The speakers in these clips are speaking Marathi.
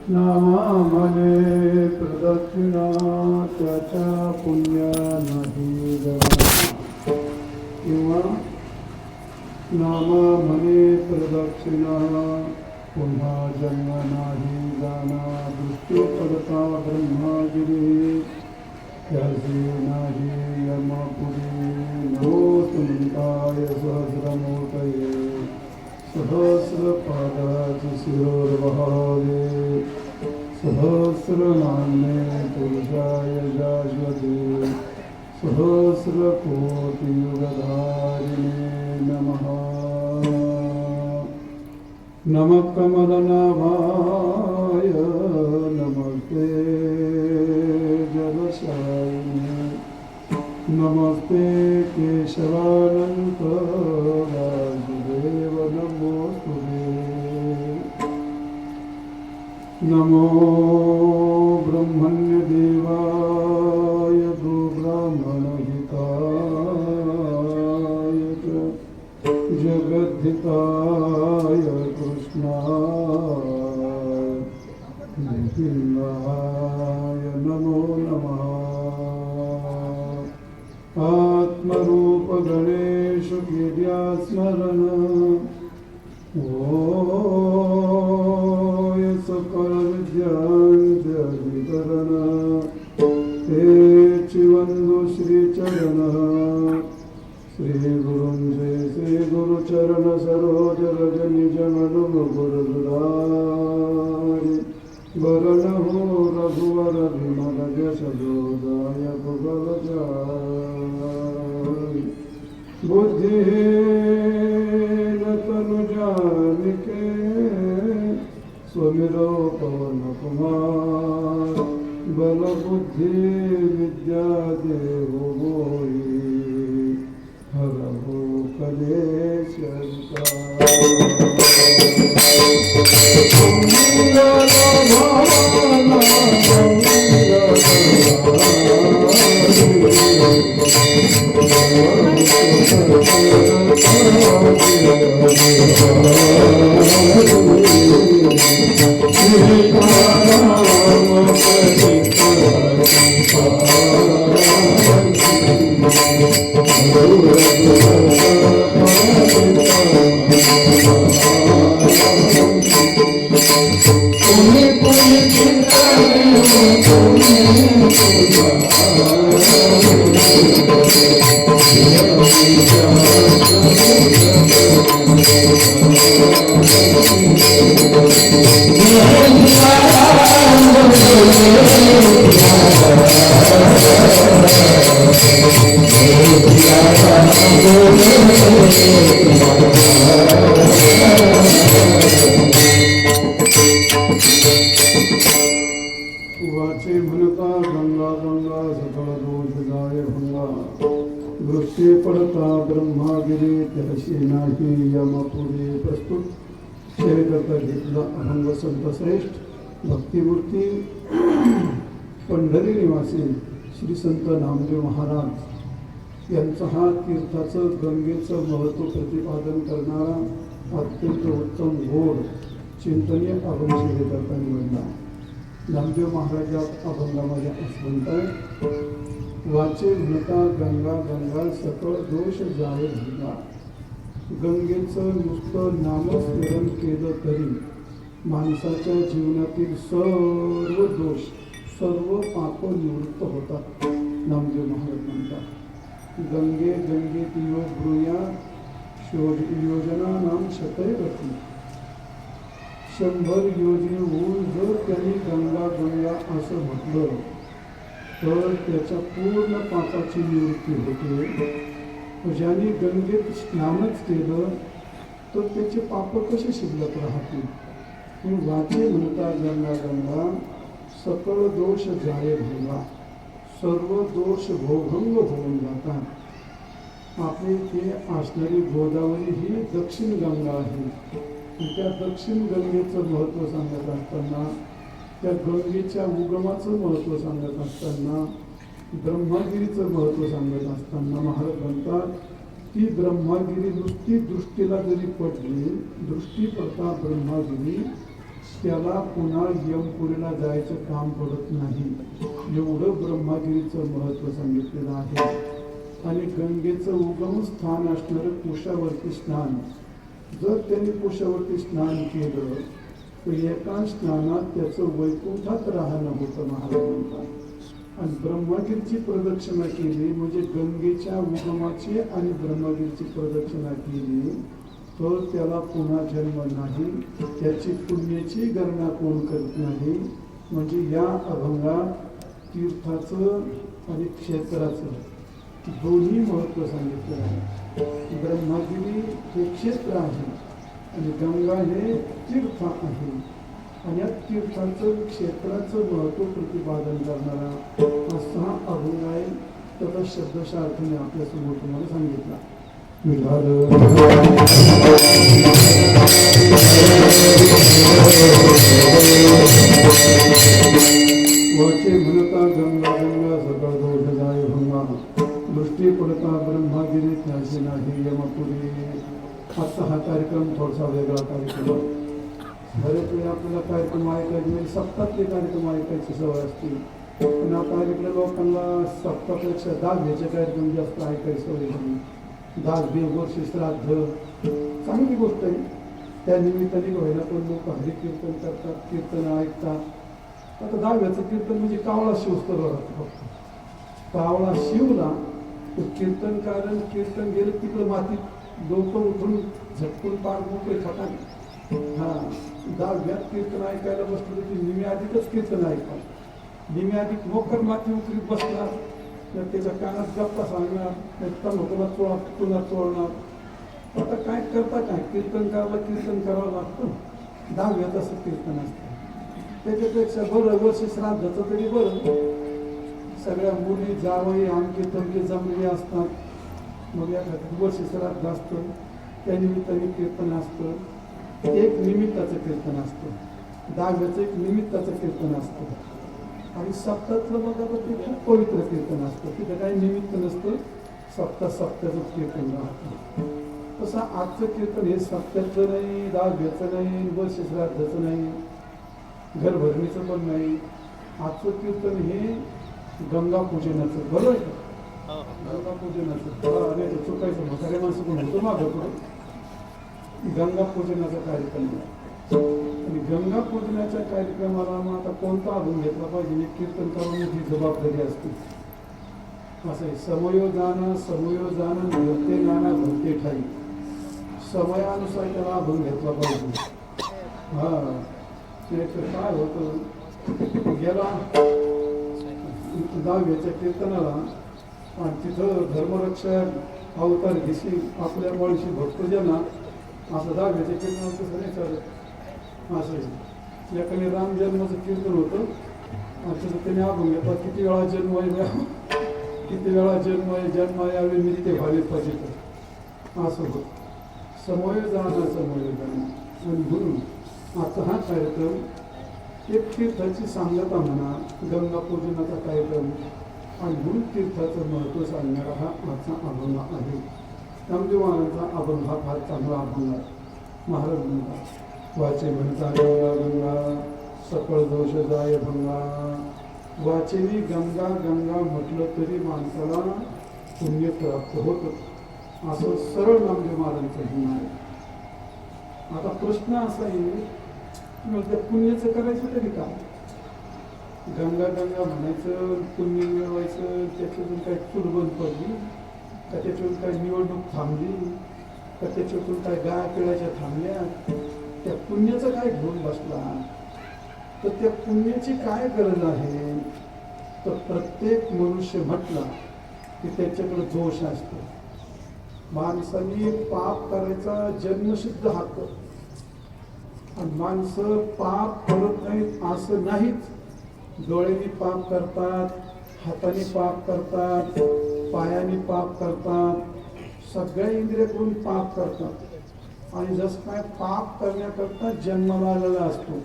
नामाने प्रदक्षिणा त्याच्या पुण्य नाही जाणार किंवा नामाने प्रदक्षिणा पुन्हा जन्म नाही जाणार दृष्टी पडता ब्रह्मागिरी त्याचे नाही यमपुरी नरोत म्हणताय सहस्रमूर्तये सहस्रपादाची शिरोर वहावे सहस्रनामे पुरुषाय शाश्वते सहस्रकोटियुगधारिणे नमः नमः कमलनाभाय नमस्ते जलशायिने नमस्ते केशवानंत वासुदेव नमोस्तुते नमो ब्रह्मण्यदेवाय ब्राह्मणहिताय च जगद्धिताय कृष्णाय गोविन्दाय नमो नमः आत्मरूप गणेश गिर्या स्मरण ओय सकल विद्याविकरण हे चिवंदु श्री चरण श्री गुरुंजे श्री गुरुचरण सरोज रज निज मनु गुरुदारि वरण हो रघुवर विमल जस जोदायक बल जाय बुद्धिहीन तनु जानिके स्वमिरो पवन कुमार बल बुद्धि विद्या देहो मोहि हरहु कलेश वाचे म्हणता गंगा गंगा सकळ दोष जाय भंगा वृत्ती पडता ब्रह्मागिरी त्याशी नाही यमपुरी प्रस्तुत शेरकर्ता घेतला अभंग संत श्रेष्ठ भक्तिमूर्ती पंढरी निवासी श्री संत नामदेव महाराज यांचा हा तीर्थाचं गंगेचं महत्त्व प्रतिपादन करणारा अत्यंत उत्तम गोड चिंतनीय अभंग शेरकर्ता निवडला. नामदेव महाराजा अभंगामध्ये असं म्हणतात, वाचे म्हणता गंगा गंगा सकळ दोष जाय भंगा. गंगेचं नुसतं नामस्मरण केलं तरी माणसाच्या जीवनातील सर्व दोष सर्व पाप निवृत्त होतात. नामदेव महाराज म्हणतात, गंगे गंगे तियो ब्रूया योजना नाम शतैरती. 100 योजने होऊन जर त्यांनी गंगा गंगा असं म्हटलं तर त्याच्या पूर्ण पापाची निवृत्ती होते. ज्यांनी गंगेत स्नानच केलं तर त्याचे पाप कसे शिल्लक राहतील. वाचे म्हणता गंगा गंगा सकळ दोष जाय भंगा. सर्व दोष भोभंग होऊन जातात. आपली इथे असणारी गोदावरी ही दक्षिण गंगा आहे. त्या दक्षिण गंगेचं महत्त्व सांगत असताना, त्या गंगेच्या उगमाचं महत्त्व सांगत असताना, ब्रह्मगिरीचं महत्त्व सांगत असताना महाराज म्हणतात की ब्रह्मगिरी नुसती दृष्टीला जरी पडली, दृष्टी पडता ब्रह्मगिरी त्याला पुन्हा यमपुरीला जायचं काम पडत नाही. एवढं ब्रह्मगिरीचं महत्व सांगितलेलं आहे. आणि गंगेचं उगम स्थान असणारं कुशावरती स्नान, जर त्यांनी कुशावरती स्नान केलं तर एका स्नानात त्याचं वैकुंठात राहणं होतं महाराजांना. आणि ब्रह्मगिरीची प्रदक्षिणा केली म्हणजे गंगेच्या उगमाची आणि ब्रह्मगिरीची प्रदक्षिणा केली तर त्याला पुन्हा जन्म नाही. त्याची पुण्याची गणना कोण करत नाही. म्हणजे या अभंगात तीर्थाचं आणि क्षेत्राचं दोन्ही महत्व सांगितलं आहे. ब्रह्मगिरी हे क्षेत्र आहे आणि गंगा हे तीर्थ आहे. आणि या तीर्थाचं क्षेत्राचं महत्व प्रतिपादन करणारा असा हा अभंग आहे. त्याचा शब्दशः अर्थाने आपल्यासमोर तुम्हाला सांगितला. वाचे म्हणता गंगा गंगा सकळ दोष जाय भंगा, दृष्टी पडता ब्रह्मगिरी त्याची नाही यमपुरी. आजचा हा कार्यक्रम थोडासा वेगळा कार्यक्रम. बरेच वेळी आपल्याला कार्यक्रम ऐकायचे म्हणजे सप्ताहातले कार्यक्रम ऐकायची सवय असते. पण आता ऐकल्या लोकांना सप्ताहापेक्षा दहाव्याचे कार्यक्रम जास्त ऐकायची सवय झाली. 10 वर्ष श्राद्ध चांगली गोष्ट आहे. त्या निमित्ताने व्हायला पण लोक हरी कीर्तन करतात, कीर्तन ऐकतात. आता 10व्याचं कीर्तन म्हणजे कावळा शिवस्तर फक्त. कावळा शिवला तर कीर्तनकारण कीर्तन गेलं तिकडं मातीत लोक उठून झटकून पार मोकळे खातात. हा 10व्यात कीर्तन ऐकायला बसलं की निमी आधीच कीर्तन ऐकतात. निमी आधी मोकर माती उकरीत बसणार, तर त्याच्या कानात गप्पा सांगणार, तनोतला तुला चोळणार. आता काय करता काय कीर्तन करायला कीर्तन करावं लागतं. 10व्यात असं कीर्तन असतं. त्याच्यापेक्षा बरं वर्ष श्राद्धाचं तरी बरं. सगळ्या मुली जावई आमके तमके जमलेले असतात. मग एखादं वर्ष श्राद्ध असतं, त्या निमित्ताने कीर्तन असतं. एक निमित्ताचं कीर्तन असतं. 10व्याचं एक निमित्ताचं कीर्तन असतं. आणि सप्ताहातलं मग आता ते खूप पवित्र कीर्तन असतं. तिथं काही निमित्त नसतं. सप्ताहाचं कीर्तन राहतं. तसं आजचं कीर्तन हे सप्त्याचं नाही, 10व्याचं नाही, वर्ष श्राद्धाचं नाही, घरभरणीचं पण नाही. आजचं कीर्तन हे गंगा पूजनाचं. बरोबर आहे का? गंगा पूजनाचं. अरे चुकायचं म्हातारे माणसं पण होतं मागं पुढं. गंगा पूजनाचा कार्यक्रम आहे. आणि गंगा पूजनाच्या कार्यक्रमाला मग आता कोणता अभंग घेतला पाहिजे कीर्तन करण्याची जबाबदारी असते. असं आहे. समयोजान भरते नाना भरते ठाई. समयानुसार त्याला अभंग घेतला पाहिजे. हा ते तर काय होतं गेला 10व्याच्या कीर्तनाला आणि तिथं धर्मरक्षक अवतार घेशी आपल्या मुळशी भक्तजना असं 10व्याच्या कीर्तनाला कसं नाही चालत. असं एकाने राम जन्माचं कीर्तन होतं आणि तिथं त्याने अभंग घेतला किती वेळा जन्म आहे, किती वेळा जन्म यावे नित्य व्हावे पाहिजे. असं होतं. समयोजान. आणि म्हणून आता हा कार्यक्रम एक तीर्थाची सांगता म्हणा, गंगा पूजनाचा कार्यक्रम आणि म्हणून तीर्थाचं महत्त्व सांगणारा हा आजचा अभंग आहे. नामदेव महाराजांचा अभंग हा फार चांगला अभंग आहे. महाराज म्हणतात वाचे म्हणता गंगा गंगा सकळ दोष जाय भंगा. वाचेनी गंगा गंगा म्हटलं तरी माणसाला पुण्य प्राप्त होतं. असं सरळ नामदेव महाराजांचं म्हणणं आहे. आता प्रश्न असा येईल मग त्या पुण्याचं करायचं तरी का? गंगा गंगा म्हणायचं, पुण्य मिळवायचं, त्याच्यातून काही चूल बंद पडली का, त्याच्यातून काही निवडणूक थांबली का, त्याच्यातून काय गाया पिळायच्या थांबल्या, त्या पुण्याचं काय घेऊन बसला? तर त्या पुण्याची काय गरज आहे? तर प्रत्येक मनुष्य म्हटला की त्याच्याकडे दोष असतो. माणसाने पाप करायचा जन्मसिद्ध हक्क. आणि माणसं पाप करत नाहीत असं नाहीच. डोळ्यांनी पाप करतात, हाताने पाप करतात, पायाने पाप करतात, सगळ्या इंद्रियाकडून पाप करतात. आणि जसं काय पाप करण्याकरता जन्माला आलेला असतो.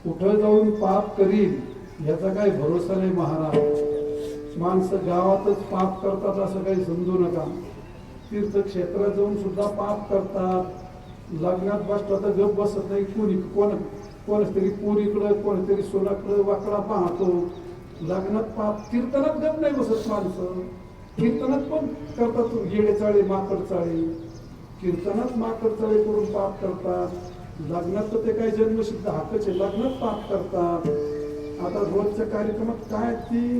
कुठं जाऊन पाप करील याचा काही भरोसा नाही महाराज. माणसं गावातच पाप करतात असं काही समजू नका. तीर्थक्षेत्रात जाऊन सुद्धा पाप करतात. लग्नात बसला तर गप बसत नाही. कोण कोणतरी पोरीकडं कोणतरी सोनाकडं वाकडा पाहतो. लग्नात पाप, कीर्तनात गप नाही बसत माणसं. कीर्तनात पण करतात येडे चाळे माकड चाळे, कीर्तनात माकड चाळे करून पाप करतात. लग्नात तर ते काही जन्मसिद्ध हक्कच आहे, लग्नात पाप करतात. आता रोजच्या कार्यक्रमात काय ती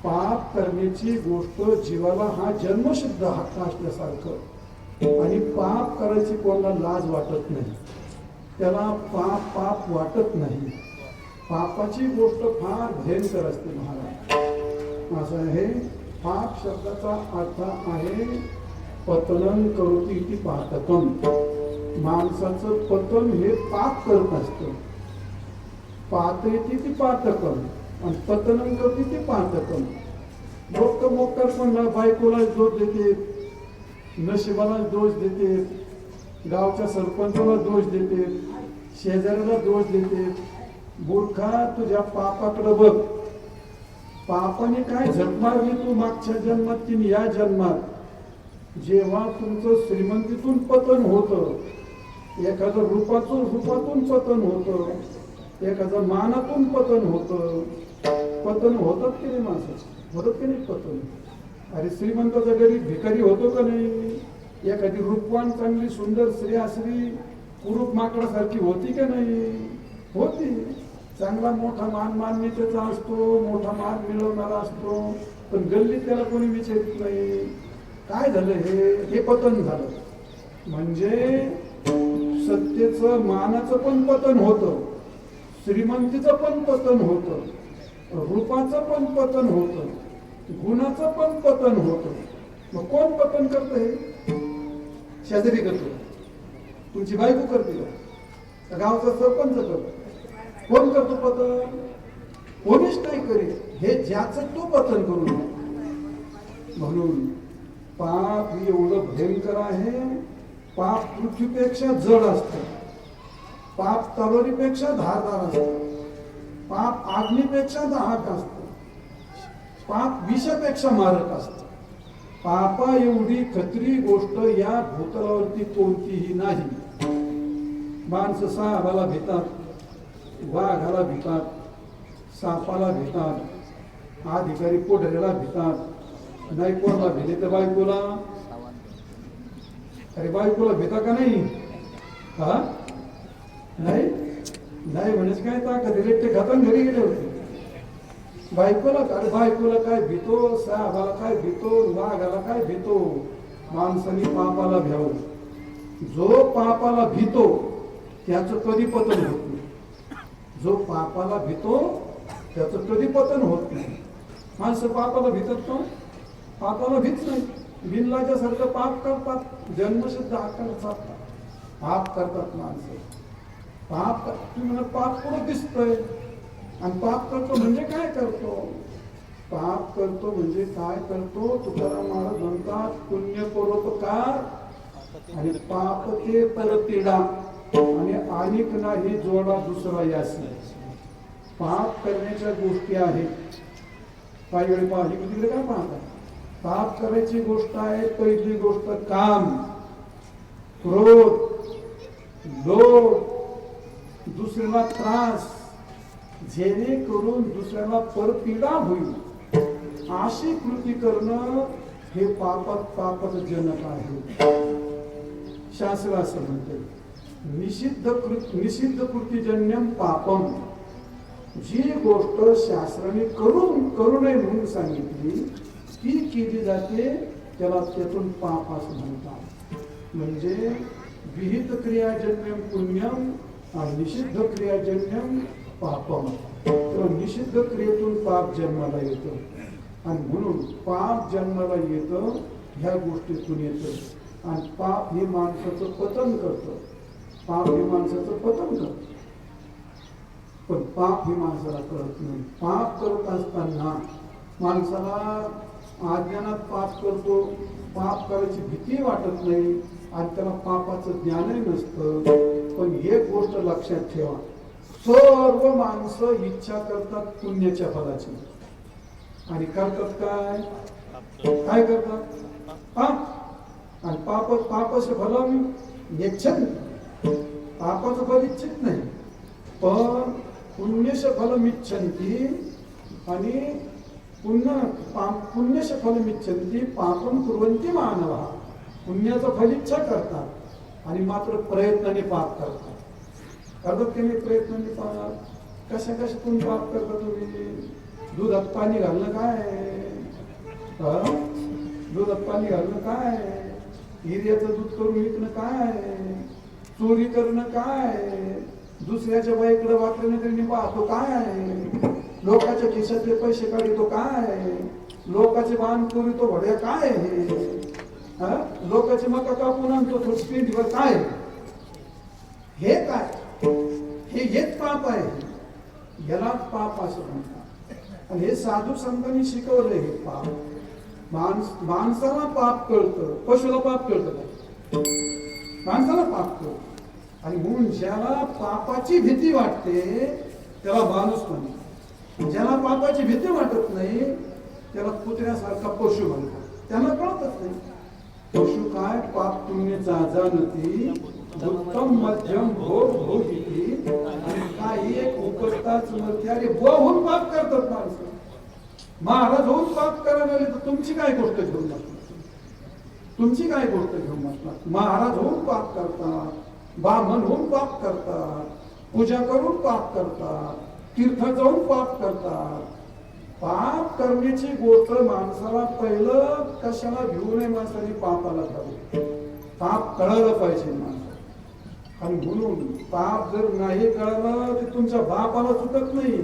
पाप करण्याची गोष्ट जीवाला हा जन्मसिद्ध हक्क असल्यासारखं, आणि पाप करायची कोणाला लाज वाटत नाही, त्याला पाप पाप वाटत नाही. पापाची गोष्ट फार भयंकर असते महाराज. असं आहे, पाप शब्दाचा अर्थ आहे पतनं करोति इति पातकम. माणसाचं पतन हे पाप करत असतं. पातयति ती पातकम आणि पतनं करोति ती पातकम. लोक मोक्कारपणा बायकोला दोष देते, नशिबाला दोष देते, गावच्या सरपंचाला दोष देते, शेजाऱ्याला दोष देते. मूर्खा, तुझ्या पापाकडे बघ. पापाने काय झक मारली तू मागच्या जन्मात की या जन्मात. जेव्हा तुमचं श्रीमंतीतून पतन होतं, एखादं रूपातून पतन होतं, एखादं मानातून पतन होतं. पतन होतात की नाही माणसाचं, होतात की नाही पतन. अरे श्रीमंताचा गरीब भिकारी होतो का नाही. एखादी रूपवान चांगली सुंदर स्त्री असली कुरूप माकडासारखी होती का नाही, होती. चांगला मोठा मान्यतेचा असतो, मोठा मान मिळवणारा असतो, पण गल्लीत त्याला कोणी विचारित नाही. काय झालं, हे पतन झालं. म्हणजे सत्तेचं मानाचं पण पतन होतं, श्रीमंतीचं पण पतन होतं, रूपाचं पण पतन होतं, गुणाचं पण पतन होतं. मग कोण पतन करतं? हे शेजारी करतो, तुमची बायको करते का, गावचा सरपंच करतो? कोण करतो पतन? कोणीच नाही करीत. हे ज्याचं तो पतन करू नये. म्हणून पाप हे एवढं भयंकर आहे. पाप पृथ्वीपेक्षा जड असतं, पाप तलवारीपेक्षा धारदार असतं, पाप अग्नीपेक्षा दाहक असतं, पाप विषापेक्षा मारक असतं. पापा एवढी खतरी गोष्ट या भूतलावरती कोणतीही नाही. माणसं सापाला भितात, वाघाला भितात, सापाला भितात, अधिकारी पोढऱ्याला भितात. नाही कोणाला भिले तर बायकोला. अरे बायकोला भिता का नाही? हा नाही नाही म्हणेच काय ताकद इलेक्ट्रिक खातान घरी गेले होते. बायकोला काय भीतो, सापाला काय भीतो, वाघाला काय भीतो. माणसाने पापाला भ्यावं. जो पापाला भीतो त्याचं कधी पतन होत नाही. जो पापाला भीतो त्याचं कधी पतन होत नाही. माणसं पापाला भीतात का? पापाला भीत नाही. बिनलाजासारखं पाप करतात, जन्मसिद्ध हक्काचा पाप करतात माणसं. पाप तुम्ही म्हणा पाप कुठं दिसतंय, आणि पाप करतो म्हणजे काय करतो? पाप करतो म्हणजे काय करतो? तुकाराम महाराज म्हणतात, पुण्य परोपकार आणि पाप ते परतीडा, आणि अनेक नाही जोडा दुसरा यासी. पाप करण्याच्या गोष्टी आहेत. काही वेळी पाहिली की तिकडे काय पाहता? पाप करायची गोष्ट आहे. पहिली गोष्ट काम, क्रोध, लोभ, दुसऱ्याला त्रास, जेणेकरून दुसऱ्याला परपीडा होईल अशी कृती करणं हे पापाचं जनक आहे. शास्त्र असं म्हणते, निषिद्ध कृतीजन्यम पापम. जी गोष्ट शास्त्राने करू नये म्हणून सांगितली ती केली जाते, त्याला त्यातून पाप असं म्हणतात. म्हणजे विहित क्रियाजन्यम पुण्यम आणि निषिद्ध क्रियाजन्यम पापम. तर निषिद्ध क्रियेतून पाप जन्माला येतं, आणि म्हणून पाप जन्माला येतं ह्या गोष्टीतून येतं. आणि पाप हे माणसाचं पतन करतं. पाप हे माणसाचं पतन करतं, पण पाप हे माणसाला कळत नाही. पाप करत असताना माणसाला अज्ञानात पाप करतो, पाप करायची भीती वाटत नाही, आणि त्याला पापाचं ज्ञानही नसतं. पण एक गोष्ट लक्षात ठेवा, सर्व माणसं इच्छा करतात पुण्याच्या फलाची, आणि करतात काय करतात? पाप. आणि पापाचं फल इच्छित, पापाचं फल इच्छित नाही. पण पुण्यश फलमिच्छन्ति आणि पुण्यश फलमिच्छन्ति पापम कुर्वन्ति मानवा. पुण्याचं फल इच्छा करतात आणि मात्र प्रयत्नाने पाप करतात की नाही? प्रयत्नाने पाप कशा कशातून पाप करता तुम्ही? दुधात पाणी घालणं काय? दुधात पाणी घालणं काय? हिर्याचं दूध करून विकणं काय? चोरी करणं काय? दुसऱ्याच्या बाईकडे वाकड्याने त्यांनी पाहतो काय? लोकांच्या खिशातले पैसे काढतो काय? लोकांचे बाण करीतो भड्या काय? लोकांचे मका कापून आणतो स्पीडवर काय? हे काय? हेच पाप आहे. यालाच पाप असं म्हणतात. आणि हे साधू संतांनी शिकवलंय. हे पाप माणसाला पाप कळतं, पशुला पाप कळतं काय? माणसाला पाप कळतं. आणि म्हणून ज्याला पापाची भीती वाटते त्याला माणूस म्हणतात. ज्याला पापाची भीती वाटत नाही त्याला कुत्र्यासारखा पशु म्हणतात. त्यांना कळतच नाही. पशु काय? पाप पुण्याचा जाणती उत्तम मध्यम भोग भोगिती. आणि काही एक उपजताच मरते. अरे होऊन पाप करतात माणसं. महाराज होऊन पाप करायला आले तर तुमची काय गोष्ट घेऊन बसणार? तुमची काय गोष्ट घेऊन बसणार? महाराज होऊन पाप करतात, ब्राह्मण होऊन पाप करतात, पूजा करून पाप करतात, तीर्थ जाऊन पाप करतात. पाप करण्याची गोष्ट माणसाला पहिलं कशाला घेऊ नये? माणसाने पापाला करू. पाप कळलं पाहिजे माणसाला. आणि म्हणून पाप जर नाही कळलं तर तुमच्या बापाला चुकत नाही.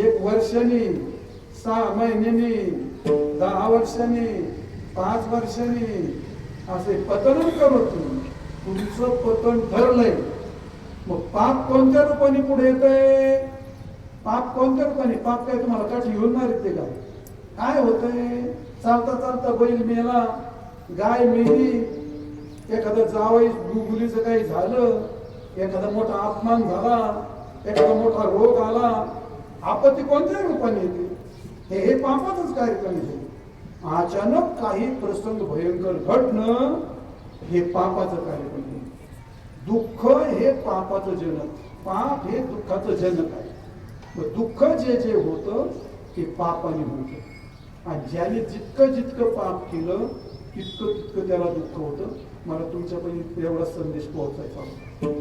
1 वर्षाने, 6 महिन्याने, 10 वर्षांनी, 5 वर्षांनी असे पतन करू. तुमचं पतन ठरलंय. मग पाप कोणत्या रूपाने पुढे येतंय? पाप कोणत्या रूपाने? पाप काय तुम्हाला काठी घेऊन मारते काय? काय होतंय? चालता चालता बैल मेला, गाय मेली, एखादं जावई गुगुलीचं काही झालं, एखादा मोठा अपमान झाला, एखादा मोठा रोग आला. आपत्ती कोणत्या रूपाने येते? हे पापाचंच कार्यक्रम आहे. अचानक काही प्रसंग भयंकर घडणं हे पापाचं कार्यक्रम आहे. दुःख हे पापाचं जनक, पाप हे दुःखाचं जनक आहे. दुःख जे जे होतं ते पापाने होतं. आणि ज्याने जितकं पाप केलं तितकं त्याला दुःख होतं. मला तुमच्यापर्यंत एवढा संदेश पोहोचायचा होता.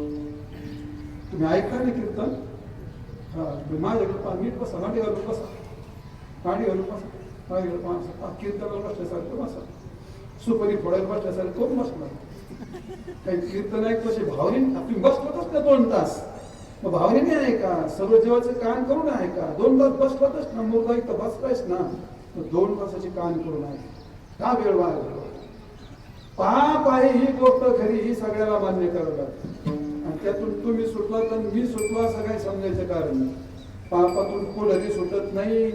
तुम्ही ऐका ना कीर्तन. माझ्याकडे नीट बसा, गाडी घालून बसा, गाडी घालून बसा, गाडी घालून बसा. कीर्तनाला बसल्यासारखं बसा, सुपारी फोडायला बसल्यासारखं कोण बसणार? काही कीर्तन ऐकतो असे भावने. तुम्ही बसलातच ना 2 तास, मग भावनेने ऐका, सर्व जीवाचं कान करून ऐका. 2 तास बसलातच ना, मुलगा इथं बसलायच ना, 2 तासाचे कान करून ऐका. का वेळ वाया? पाप आहे ही गोष्ट खरी, ही सगळ्याला मान्य करावं लागतं. आणि त्यातून तुम्ही सुटला तर मी सुटलो असं काही समजायचं कारण नाही. पापातून कोणी सुटत नाही,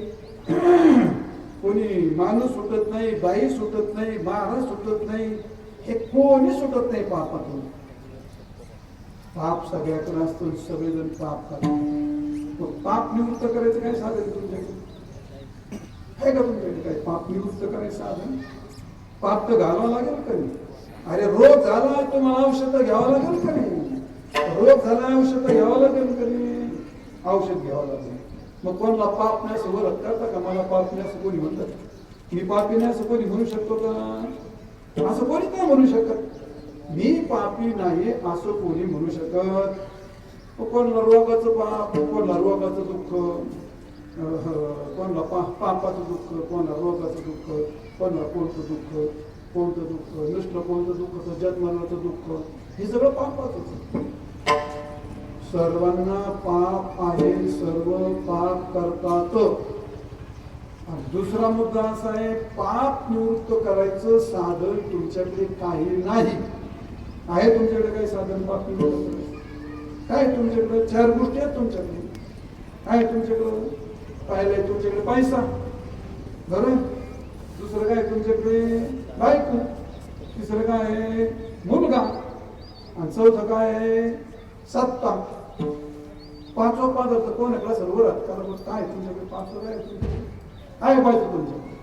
कोणी माणूस सुटत नाही, बाई सुटत नाही, महाराज सुटत नाही, हे कोणी सुटत नाही पापातून. पाप सगळ्याकडे असतो, सगळेजण पाप करतात. पाप निवृत्त करायचं काय साधन तुमच्याकडे आहे का? तुमच्याकडे काय पाप निवृत्त करायचं साधन? पाप तर घालावं लागेल का नाही? अरे रोग झाला तुम्हाला औषध घ्यावं लागेल का नाही? रोग झाला औषध घ्यावं लागेल का नाही? औषध घ्यावं लागेल. मग कोणाला पाप नाही असं ओळख करता का? मला पाप नाही असं कोणी म्हणतात? मी पापी नाही असं कोणी म्हणू शकतो का? असं कोणी काय म्हणू शकत? मी पापी नाही असं कोणी म्हणू शकत? कोणाला रोगाचं पाप, कोणाला रोगाचं दुःख, कोणाला पापाचं दुःख, कोणाला रोगाचं दुःख, कोणाला कोणतं दुःख नष्ट, कोणतं दुःख तर जन्माचं दुःख, हे सगळं पापाचंच. सर्वांना पाप आहे, सर्व पाप करतात. दुसरा मुद्दा असा आहे, पाप निवृत्त करायचं साधन तुमच्याकडे काही नाही. आहे तुमच्याकडे काही साधन पाप निवृत्त करायचं? काय तुमच्याकडे? 4 गोष्टी आहेत तुमच्याकडे. काय तुमच्याकडं? पाहिलंय तुमच्याकडे पैसा, बरं. दुसरं काय तुमच्याकडे? बायको. तिसरं काय आहे? मुलगा. आणि चौथं काय आहे? सत्ता. 5वा पदार्थ कोणाकडे? सर्वरात. कारण काय तुमच्याकडे? 5वं काय तुमच्याकडे? काय पाहिजे तुमच्याकडे?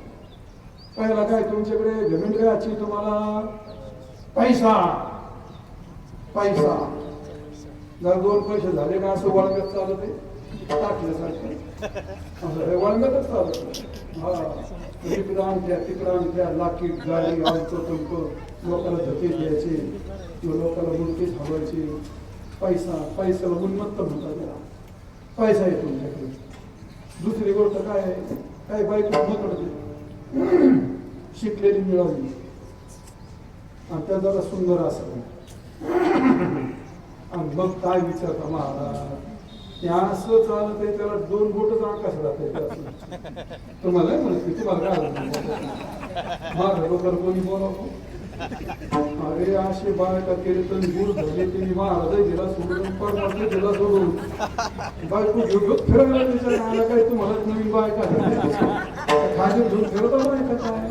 पहिला काय तुमच्याकडे? जमीन घ्यायची तुम्हाला? पैसा. पैसा. जर दोन पैसे झाले का असं वळगत चालत आहे टाकल्यासारखं असं वळगतच चालत. हा इकडं आणत्या तिकडं आणत्या लाकी गाडी आमचं तुमचं लोकांना धके द्यायचे किंवा लोकांना मुलगी थांबायची. पैशाला उन्मत्त म्हणतात त्याला. पैसा आहे तुमच्याकडे. दुसरी गोष्ट काय आहे, काय बायको महत्वाची शिकलेली मिळाली आणि त्या जरा सुंदर असेल आणि मग काय विचारता महाराज त्या असं चालत आहे त्याला 2 बोटच आकाश राहते. तुम्हाला म्हणत तुम्हाला काय माझं लोकांना कोणी बोलावं. अरे असे बायका केले तर गुरु झाले त्यांनी महाराज गेला सोडून परमात्मा गेला सोडून बायको घेऊन फिरायला विचार आला काय तुम्हाला नवीन बायका खाली घेऊन फिरता बायका काय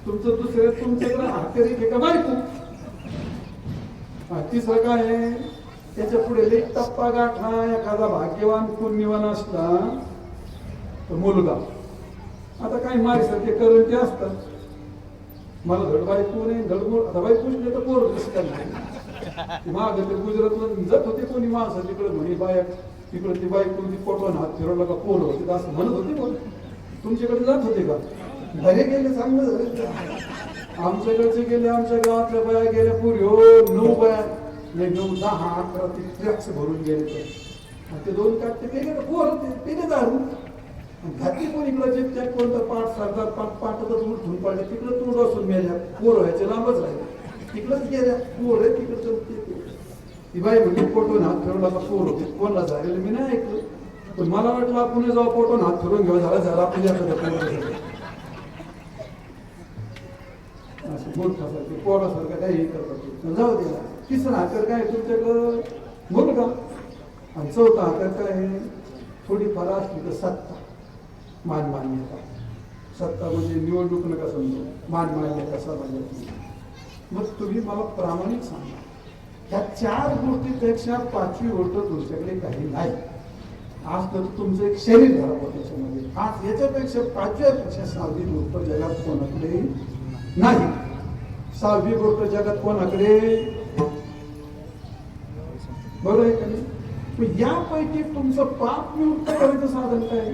तुमचं दुसऱ्या तुमच्याकडे हातेरी घे का बायको. तिसरं काय आहे त्याच्या पुढे एक टप्पा गाठा एखादा भाग्यवान पुण्यवान असला तर मुलगा. आता काही माझ्यासारखे करून ते असतात मला धड बायको नाही धडमोड आता बायको पुसले तर पोर दिसतात माग ते गुजरातला जात होते कोणी माणसं तिकडे म्हणे बाया तिकडे ती बायको ती पोटवान हात फिरवला का पोर होते असं म्हणत होते बोल. तुमच्याकडे जात होते का घरी गेले चांगलं झालं. आमच्याकडचे गेले आमच्या गावातल्या बाया गेल्या पुरी हो 9 बाया नाही 9 10 11 ते ट्रॅक्स भरून गेले ते 2 काटते पेले पोर पेले दारू घातली कोण इकडे जे कोणतं पाठ सरदार पाठतच उठून पडले तिकडे तोड असून मेल्या पोर व्हायचे लांबच राहिले तिकडच गेल्या पोर आहे तिकडचं. ती बाई म्हणजे पोटून हात फिरवला का पोर होते कोणला झालेलं मी नाही ऐकलं पण मला वाटलं आपण जाऊ पोटून हात फिरून घेऊ झाला आपण असं मूर्खासारखे पोरासारखं काही करतात जाऊ द्या. तिसरा हाकर काय तुमच्याकडं मुलगा आणि चौथा हाकर काय थोडीफार असली तर सत्ता मानमान्यता. सत्ता म्हणजे निवडणूक नका समजू मानमान्यता समाजाची. मग तुम्ही मला प्रामाणिक सांगा ह्या 4 गोष्टीपेक्षा 5वी गोष्ट तुमच्याकडे काही नाही. आज तर तुमचं एक शरीर धरावं त्याच्यामध्ये आज याच्यापेक्षा 5व्यापेक्षा 6वी गोष्ट जगात कोणाकडे नाही. 6वी गोष्ट जगात कोणाकडे बरोबर आहे का नाही. यापैकी तुमचं पाप नियुक्त करायचं साधन काय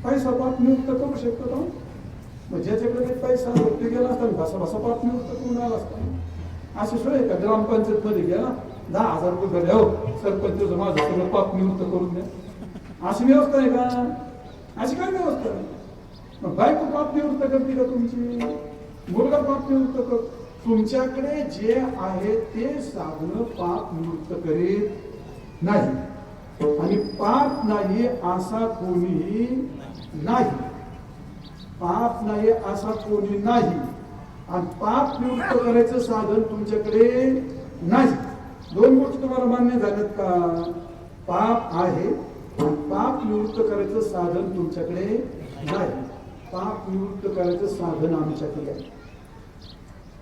पैसा पाप नियुक्त करू शकतो ना. मग ज्याच्याकडे पैसा ते गेला असता भासा भासा पाप नियुक्त करून आला असता. अशी सोय का ग्रामपंचायत मध्ये गेला 10,000 रुपये भरले हो सरपंच माझं सगळं पाप नियुक्त करून द्या अशी व्यवस्था आहे का. अशी काय व्यवस्था आहे. मग बायको पाप निवृत्त करते का तुमची मुलगा पाप निवृत्त कर. तुमच्याकडे जे आहे ते साधन पाप निवृत्त करीत नाही आणि पाप नाही असा कोणी नाही. पाप नाही असा कोणी नाही आणि पाप निवृत्त करायचं साधन तुमच्याकडे नाही. 2 गोष्टी तुम्हाला मान्य झाल्यात का. पाप आहे आणि पाप निवृत्त करायचं साधन तुमच्याकडे नाही. पाप निवृत्त करायचं साधन आमच्याकडे आहे.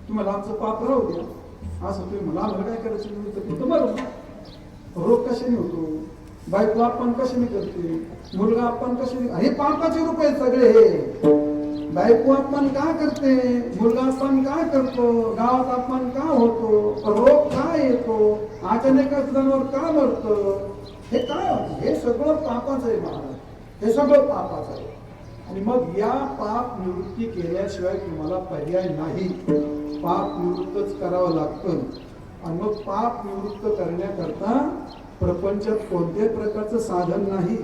तुम्हाला आमचं पाप राहू द्या असं तुम्ही मला आम्हाला काय करायचं निवृत्त करतो बरोबर. रोग कशाने होतो बायको आपण कशाने करते मुलगा आपण कशाने हे पापाचे रूप आहेत सगळे. हे बायको आपण का करते मुलगा आपण का करतो गावात आपण का होतो रोग का येतो अचानक जनावर का मरतं हे काय हे सगळं पापाचं आहे महाराज. हे सगळं पापाचं आहे आणि मग या पाप निवृत्ती केल्याशिवाय तुम्हाला पर्याय नाही. पाप निवृत्तच करावं लागतं आणि मग पाप निवृत्त करण्याकरता प्रपंचात कोणत्याही प्रकारचं साधन नाही.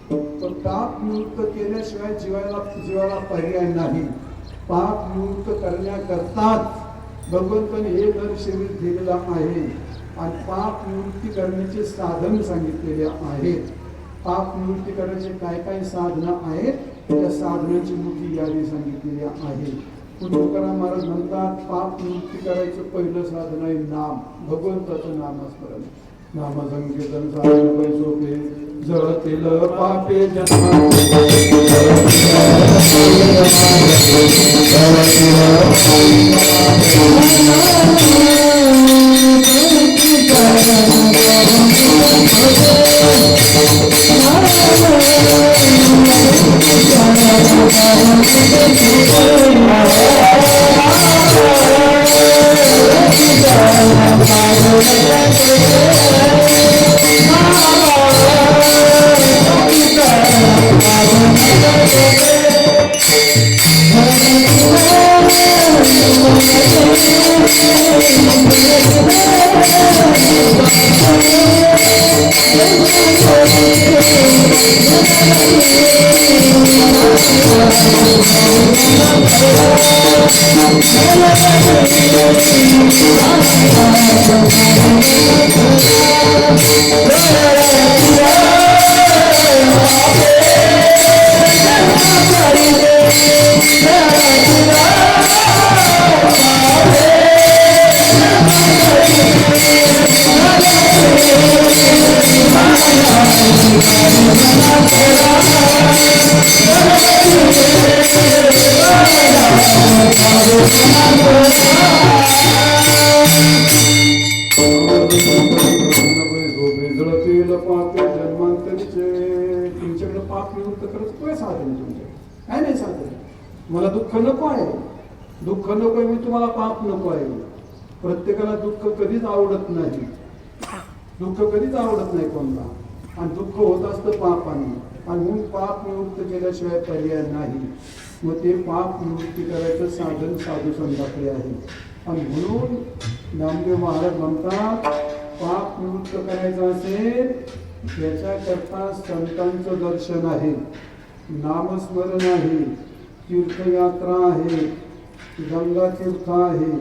पण पाप निवृत्त केल्याशिवाय जीवाला पर्याय नाही. पाप निवृत्त करण्याकरताच भगवंताने हे नर शरीर दिलेलं आहे आणि पाप निवृत्ती करण्याचे साधन सांगितलेले आहेत. पाप निवृत्ती करण्याचे काय काय साधनं आहेत त्या साधनांची मोठी यादी सांगितलेली आहे. तुकाराम महाराज म्हणतात पाप निवृत्ती करायचं पहिलं साधन आहे नाम भगवंताचं नामस्मरण. नाम संकीर्तन साधन पैसोपे जळतेल पापे जन्म जळतील पापे जन्मांतरीचे. तुमच्याकडे पाप निवृत्त करायचं काय साधन आहे तुमच्याकडे? काय नाही साधन. मला दुःख नको आहे, दुःख नको आहे, मी तुम्हाला पाप नको आहे. प्रत्येकाला दुःख कधीच आवडत नाही, दुःख कधीच आवडत नाही कोणाला. आणि दुःख होत असतं पापाने. आणि म्हणून पाप निवृत्त केल्याशिवाय पर्याय नाही. मग ते पाप निवृत्ती करायचं साधन साधू संतांकडे आहे. आणि म्हणून नामदेव महाराज म्हणतात, पाप निवृत्त करायचं असेल त्याच्याकरता संतांचं दर्शन आहे, नामस्मरण आहे, तीर्थयात्रा आहे, गंगा तीर्थ आहे.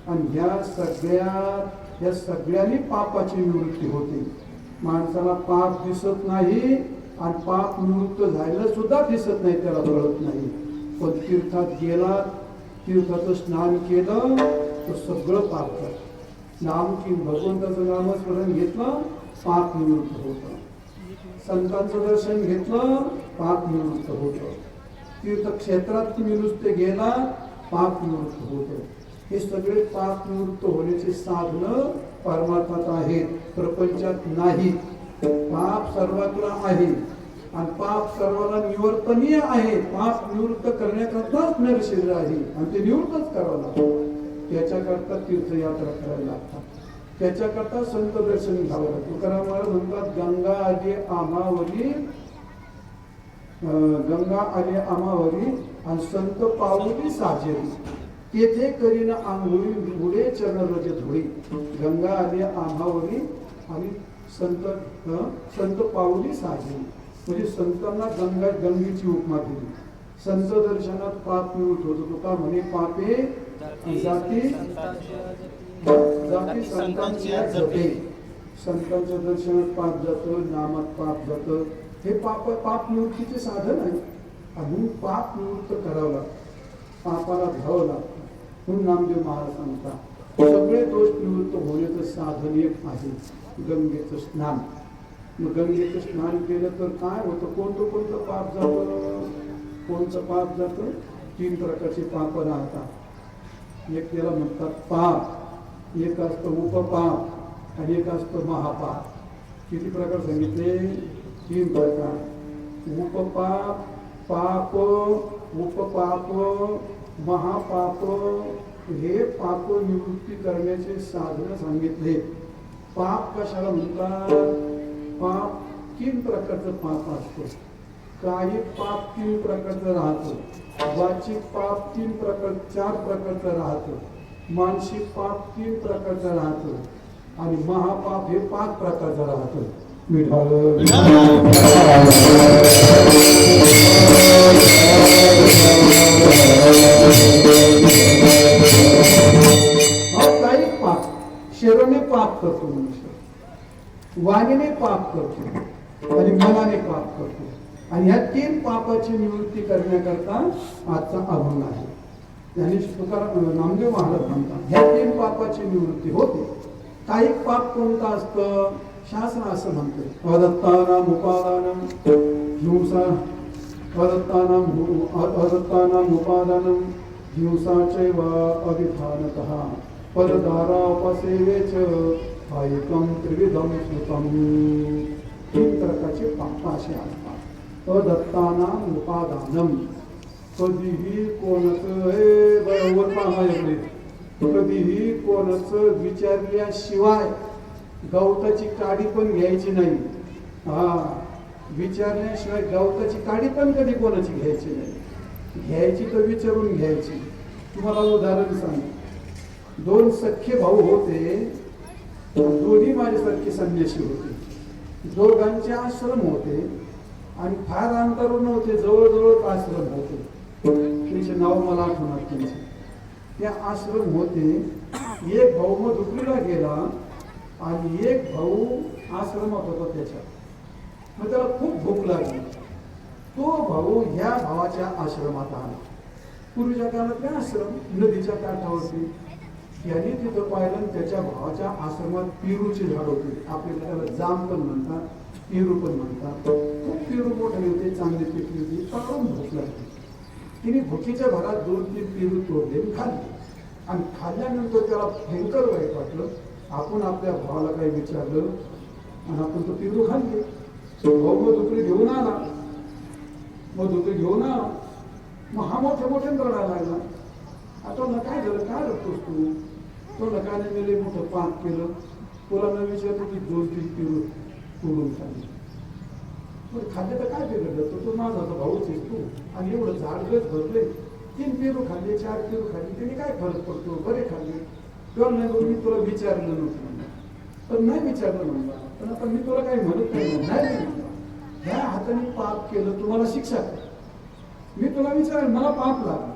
आणि या सगळ्यांनी पापाची निवृत्ती होते. माणसाला पाप दिसत नाही आणि पाप निवृत्त झालेलं सुद्धा दिसत नाही, त्याला कळत नाही. पण तीर्थात गेला, तीर्थाचं स्नान केलं तर सगळं पाप करत. भगवंताचं नामस्मरण घेतलं, पाप निवृत्त होतं. संतांचं दर्शन घेतलं, पाप निवृत्त होतं. तीर्थक्षेत्रात तुम्ही नुसते गेला, पाप निवृत्त होतं. हे सगळे पाप निवृत्त होण्याचे साधनं परमार्थात आहेत, प्रपंचात नाही. पाप सर्वांना आहे आणि पाप सर्वांना निवर्तनीय आहे. पाप निवृत्त करण्याकरताच नरशरीर आहे आणि ते निवृत्तच करावं लागतं. त्याच्याकरता तीर्थयात्रा करायला लागतात, त्याच्याकरता संत दर्शन घ्यावं लागतं. तुकाराम महाराज म्हणतात, गंगा आली आमावरी आणि संत पावली साजेरी. तेथे करीन आंघोळी बुडे चरण रज धुळी. गंगा आली आम्हावरी आणि संत पावली साजेरी. म्हणजे संतांना गंगेची उपमा दिली. संत दर्शनात पाप निवृत्त होतो. तुका म्हणे, पापे जाती संतांच्या जपे. संतांच्या दर्शनात पाप जातं, नामात पाप जातं. हे पाप निवृत्तीचे साधन आहे. म्हणून पाप निवृत्त करावं लागतं, पापाला घ्यावं लागतं. म्हणून नामदेव महाराज सांगतात, सगळे दोष निवृत्त होण्याचं साधन एक आहे, गंगेचं स्नान. मग गंगेचं स्नान केलं तर काय होतं? कोणतं पाप जातं? कोणतं पाप जातं? 3 प्रकारचे पाप राहतात. एक त्याला म्हणतात पाप, एक असतं उपपाप आणि एक असतं महापाप. किती प्रकार सांगितले? 3 प्रकार. उपपाप, पाप, उपपाप, महापाप. हे पाप निवृत्ती करण्याचे साधन सांगितले. पाप कशाला म्हणतात? पाप 3 प्रकारचं पाप असतं. काही पाप 3 प्रकारचं राहतं. वाचिक पाप 4 प्रकारचं राहतं. मानसिक पाप 3 प्रकारचं राहतं. आणि महापाप हे 5 प्रकारचं राहतं. काही पाप शरीराने पाप करतो मनुष्य, वाणीने पाप करतो आणि मनाने पाप करतो. आणि ह्या 3 पापाची निवृत्ती करण्याकरता आजचा अभंग आहे. त्यांनी तुकाराम नामदेव महाराज म्हणतात, ह्या 3 पापाची निवृत्ती होते. काही पाप कोणतं असतं? शास्त्र असं म्हणते, अदत्तानाम उपादानम हिंसा, अदत्तानाम उपादानम हिंसाचैव अविधानतः परदारापसेवेच ऐकं त्रिविधं श्रुतं. 3 प्रकारचे पाप असे असतात. अदत्तानाम उपादानम, कधीही कोणाचं हे बरोबर पाहायला, कधीही कोणाचं विचारल्याशिवाय गवताची काडी पण घ्यायची नाही. विचारल्याशिवाय गवताची काडी पण कधी कोणाची घ्यायची नाही. घ्यायची तर विचारून घ्यायची. तुम्हाला उदाहरण सांग, 2 सख्खे भाऊ होते, दोन्ही माझ्यासारखे संन्यासी होते. दोघांचे आश्रम होते. आणि फार अंतरावर नव्हते, जवळजवळ आश्रम होते. त्यांचे नाव मला आठवणार त्यांचे. त्या आश्रम होते. एक भाऊ मग दुखरीला गेला आणि एक भाऊ आश्रमात होता त्याच्या. मग त्याला खूप भूक लागली. तो भाऊ ह्या भावाच्या आश्रमात आला. पूर्वीच्या काळातले आश्रम नदीच्या काठावरती. याने तिथं पाहिलं आणि त्याच्या भावाच्या आश्रमात पेरूची झाड होती. आपल्याला त्याला जाम पण म्हणतात, पेरू पण म्हणतात. खूप पेरू मोठे होते, चांगली पिकली होती. पण भूक लागली. तिने भुकीच्या भरात 2-3 पेरू तोडले आणि खाल्ले. आणि खाल्ल्यानंतर त्याला भयंकर वाईट वाटलं. आपण आपल्या भावाला काही विचारलं आणि आपण तो पेरू खाल्ले. भाऊ मग दुसरी घेऊन आला. मग हा मोठे रडायला लागला. आता ना काय झालं, काय रडतोस तू? तो नकाने मेले मोठं पाप केलं. तुला न विचारतो की 2-3 पेरू तोडून खाल्ले. खाल्ले तर काय बिघडलं? तो माझा तर भाऊच आहेस तू. आणि एवढं झाडगच भरले, 3 पेरू खाल्ले, 4 पेरू खाल्ले, त्याने काय फरक पडतो? बरे खाल्ले. किंवा नाही मी तुला विचारलं नव्हतं, पण नाही विचारलं म्हणला. पण आता मी तुला काही म्हणत नाही म्हणला. ह्या हाताने पाप केलं, तुम्हाला शिक्षा कर. मी तुला विचार, मला पाप लागलं.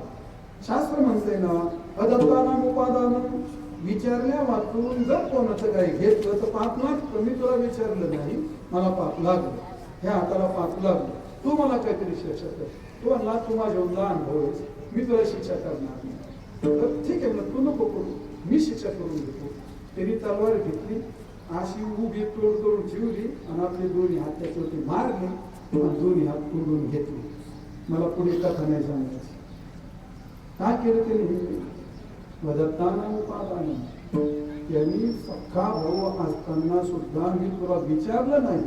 शास्त्र म्हणते ना, अदत्तानाम उपादानम, विचारल्या वाचून जर कोणाचं काही घेतलं तर पाप लागतं. मी तुला विचारलं नाही, मला पाप लागलं. ह्या हाताला पाप लागलं, तू मला काहीतरी शिक्षा कर. तू म्हणला तू माझ्या लहान भाऊ आहेस, मी तुला शिक्षा करणार नाही. तर ठीक आहे म्हणलं, तू नको करू, मी शिक्षा करून देतो. त्यांनी तलवार घेतली, अशी उभी तोड करून ठेवली आणि आपले दोन्ही हात त्याच्यावरती मारले आणि दोन्ही हात तोडून घेतले. मला पुढे कथा नाही सांगायची. काय केलं त्यांनी? वदत्तानाम उपादानम. त्यांनी सख्खा भाऊ असताना सुद्धा मी तुला विचारलं नाही.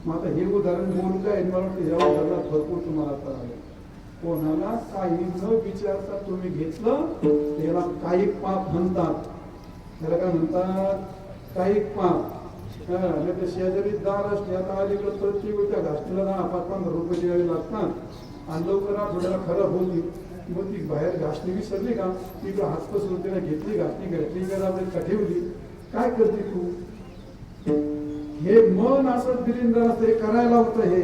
मग आता हे उदाहरण बोलू काय? मला वाटतं या उदाहरणात भरपूर तुम्हाला कळालं. कोणाला काही न विचारता तुम्ही घेतलं त्याला कायिक पाप म्हणतात. त्याला काय म्हणतात? कायिक पाप. नाही तर शेजारी दार असते, आता अलीकडे प्रत्येक त्या घासणीला 10-15 रुपये द्यावे लागतात आणि लवकर आठवड्याला खराब होती. मग ती बाहेर घासणी विसरली का, तिकडे हात पसरून त्याला घेतली, घासणी घातली का ठेवली. काय करते तू? हे मन असं दिलिंदर असतं, हे करायला होतं. हे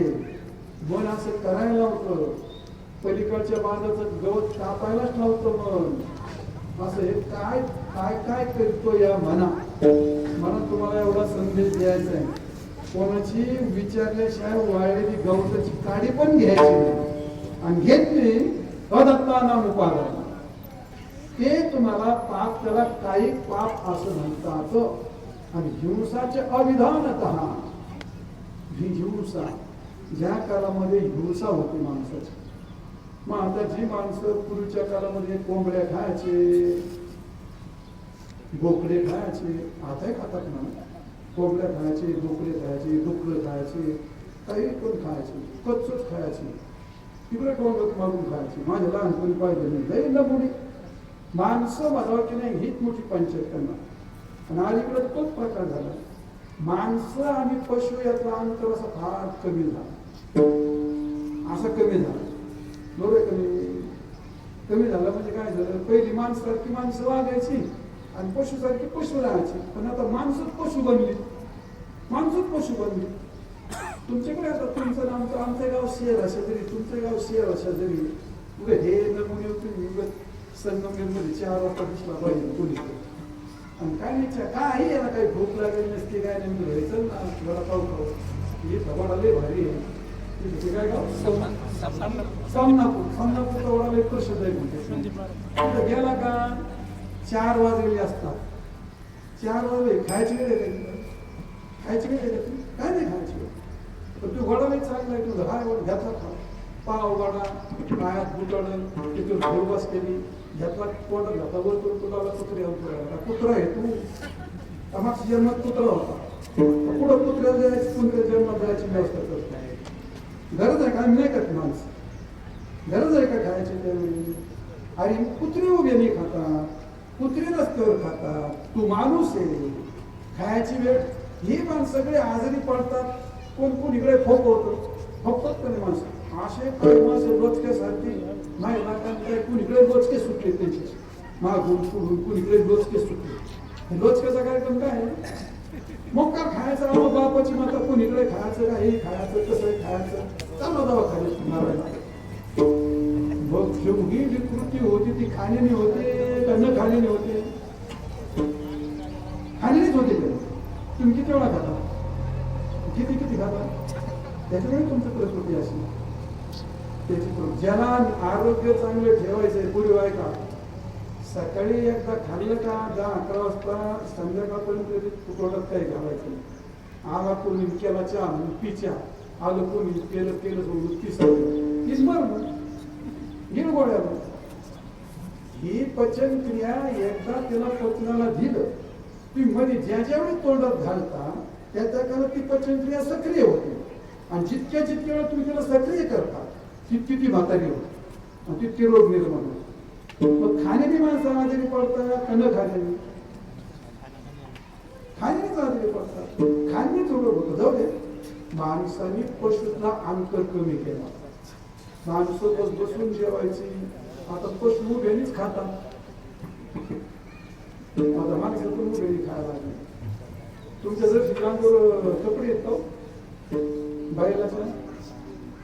मन असं करायला होतं. पलीकडच्या बांधाचं गवत कापायलाच नव्हतं मन. असं हे काय काय काय करतो या मना. मला तुम्हाला एवढा संदेश द्यायचा आहे, कोणाची विचारल्याशिवाय वाळलेली गवताची काडी पण घ्यायची नाही. आणि घेतली अदत्तानाम उपादान, ते तुम्हाला पाप, त्याला काही पाप असं म्हणतात. आणि हिंसाचे अविधानतः, ही हिंसा ज्या काळामध्ये हिंसा होती माणसाची. मग आता जी माणसं पूर्वीच्या काळामध्ये कोंबड्या खायचे, बोकडे खायचे, आताही खातात ना. कोंबड्या खायचे, बोकडे खायचे, डुकरं खायचे, काही पण खायचे, कच्चूच खायचे, तिकडे टोंगत मारून खायचे. माझ्या लहानपणी पाहिजे नाही, लई नमुडी माणसं म्हणावं की नाही, हीच मोठी पंचायत त्यांना. आणि अलीकडे तोच प्रकार झाला. माणसं आणि पशु यातला अंतर असा फार कमी झाला. असं कमी झालं, बरोबर. कमी झालं म्हणजे काय झालं? पहिली माणसासारखी माणसं वागायची आणि पशुसारखी पशु राहायची. पण आता माणसंच पशु बनली, माणसंच पशु बनली. तुमच्याकडे आता तुमचं आमचं गाव शेअर अशा तरी, तुमचं गाव शेअर अशा तरी, उगे हे नमुने तुम्ही संगमेरमध्ये 4 वाजता दिसला पाहिजे पोलीस. आणि काय नाही, काही याला काही भूक लागेल नसते, काय नाही. चल ना जरा पाव खाऊ, हे धबाडा लय भारी आहे. काय गाव? सामनापूरचा वडा लय प्रसिद्ध आहे म्हणते. तिथं गेला का 4 वाजलेले असतात. 4 वाजले, खायची वेळ आहे, खायची वेळ आहे, काय नाही खायची वेळ. पण तू वडा नाही चांगला आहे, तुझा हा वडा घ्यातला खा. पाव वडा, पायात बुटाडून तिथून घोरबास केली, घ्यातला कोणा घाता वरतून तुला कुत्रे कुत्रा आहे तू. मागच्या जन्मात कुत्रा होता, पुढं कुत्र्याला जायची, कुत्र्या जन्मात जायची व्यवस्था करत नाही. गरज आहे का? आम्ही नाही करत माणसं. गरज आहे का खायची त्यावेळी? अरे कुत्रे उभे नाही खातात, कुत्रे रस्त्यावर खातात, तू माणूस आहे. खायची वेळ ही माणसं सगळे आजारी पडतात. कोण इकडे फोकतात का नाही माणसं? असे काही माणसं रोजक्यासारखी नाही लागायला, कुणीकडे रोजके सुटले त्यांचे, मागून पुढून कुणीकडे रोजके सुटले. रोजक्याचा कार्यक्रम काय आहे? मग का खायचं? बापाची माता कोणीकडे खायचं का, हे खायचं, कसं खायचं. तो दवाखान्यात मारायला. मग जेवढी विकृती होती ती खाण्याने होते का न खाण्याने होते? खाण्यानेच होते. तुम्ही किती वेळा खाता? किती किती खाता? त्याच्यामुळे तुमची प्रकृती अशी. त्याची ज्याला आरोग्य चांगलं ठेवायचंय पुढे व्हाय का, सकाळी एकदा खाल्लं का 10-11 वाजता संध्याकाळपर्यंत तोंडात काही घालायचं. आला कोणी केला चहा पी चहा, आलं कोणी केलं सोडून तीच मर गिर गोळ्यावर. ही पचनक्रिया एकदा त्याला पचनाला दिलं, तुम्ही मध्ये ज्या ज्यावेळी तोंडात घालता त्या काळात ती पचनक्रिया सक्रिय होते. आणि जितक्या वेळा तुम्ही त्याला सक्रिय करता तितकी ती म्हातारी होते आणि तितके रोग निर्माण होते. मग खाण्याने माणसं आजारी पडतात का न खाण्याने? खाण्यानेच आजारी पडतात. खाण्यानेच रोग होतं. जाऊ दे, माणसाने पशूचा अंतर कमी केला. माणसं बसून जेवायची, आता पशु उभ्यानेच खातात. आता माणसं पण उभ्याने खायला लागली. तुमच्या जर शिकलांवर कपडे येतो बायलाच्या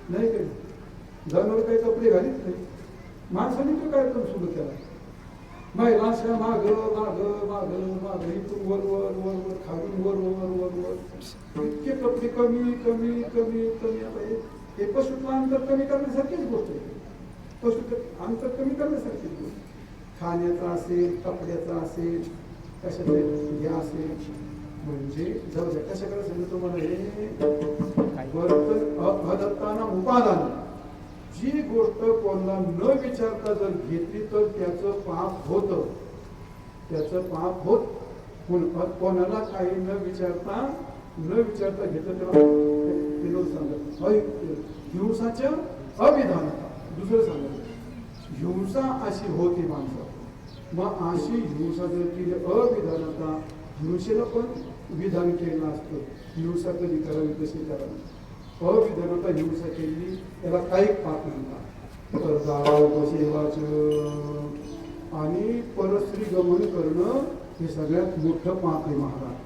नाही काही, जनावर काही कपडे घालीत नाही. माणसाने तो कार्यक्रम सुरू केला. महिला अशा माग माग माग माग इथून वर वर वर वर खालून वर वर वर वर इतके कपडे कमी कमी कमी कमी. आता हे पशुत्व अंतर कमी करण्यासारखीच गोष्ट आहे. पशु अंतर कमी करण्यासारखीच गोष्ट. खाण्याचा असेल, कपड्याचा असेल, कशाचे हे असेल, म्हणजे जाऊ द्या कशाकडे सांगितलं तुम्हाला. हे वर्तन अदत्ताना उपादान. जी गोष्ट कोणाला न विचारता जर घेतली तर त्याचं पाप होतं. त्याचं पाप होत. कोणाला काही न विचारता घेतलं तेव्हा विनोद सांगत हिंसाच्या अविधानता. दुसरं सांगत हिंसा अशी होती माणसात. मग अशी हिंसा जर केली अविधानता, हिंसेला पण विधान केलं असतं. हिंसा कधी करावी कशी करावी. अविधानता हिंसा केली त्याला काही पाप म्हणतात. आणि परस्त्री गमन करणं हे सगळ्यात मोठं पाप आहे महाराज.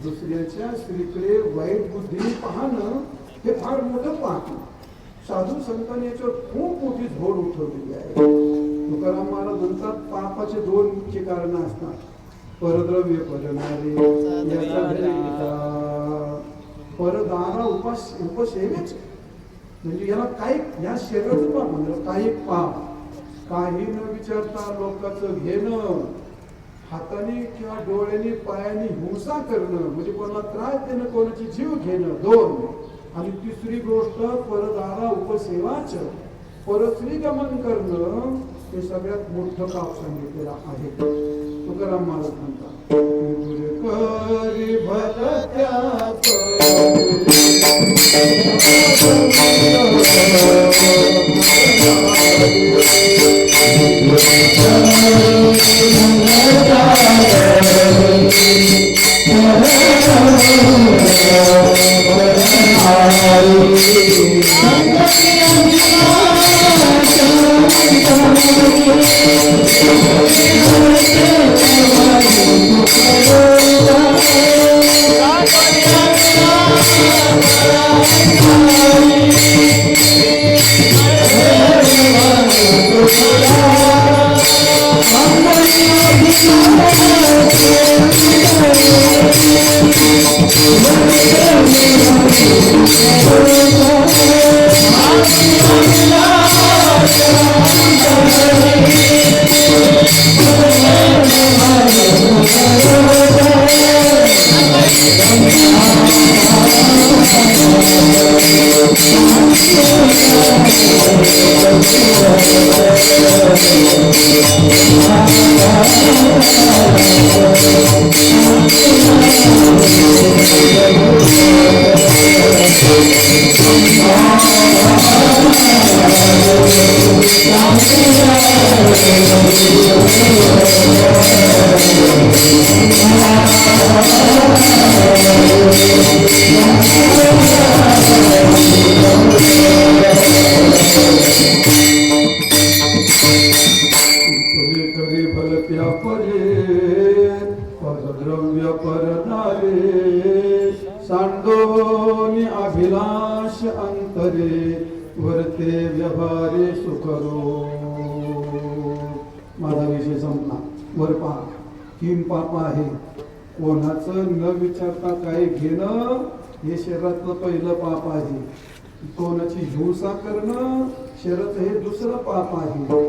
दुसऱ्याच्या स्त्रीकडे वाईट बुद्धीने पाहणं हे फार मोठं पाप आहे. साधू संतांनी याच्यावर खूप मोठी झोड उठवलेली आहे. तुकाराम महाराज म्हणतात पापाचे 2 मुख्य कारण असतात. परद्रव्य परणारे परदारा उपसेवेच. म्हणजे याला काही या शरीराचं पाप म्हणलं. काही पाप काही न विचारता लोकांचं घेणं, हाताने किंवा डोळ्याने पायाने हिंसा करणं म्हणजे कोणाला त्रास देणं, कोणाची जीव घेणं 2. आणि तिसरी गोष्ट परदारा उपसेवाच, परस्त्री गमन करणं हे सगळ्यात मोठं पाप सांगितलेलं आहे. तुकाराम महाराज म्हणतात Thank you. पापांश अंतरे वर्ते व्यवहारे सुखरो. माझा विषय संपला. वर पहा, 3 पाप आहे. कोणाचं न विचारता काही घेणं हे शरीरातलं पहिलं पाप आहे. कोणाची हिंसा करणं शरीराचं हे दुसरं पाप आहे.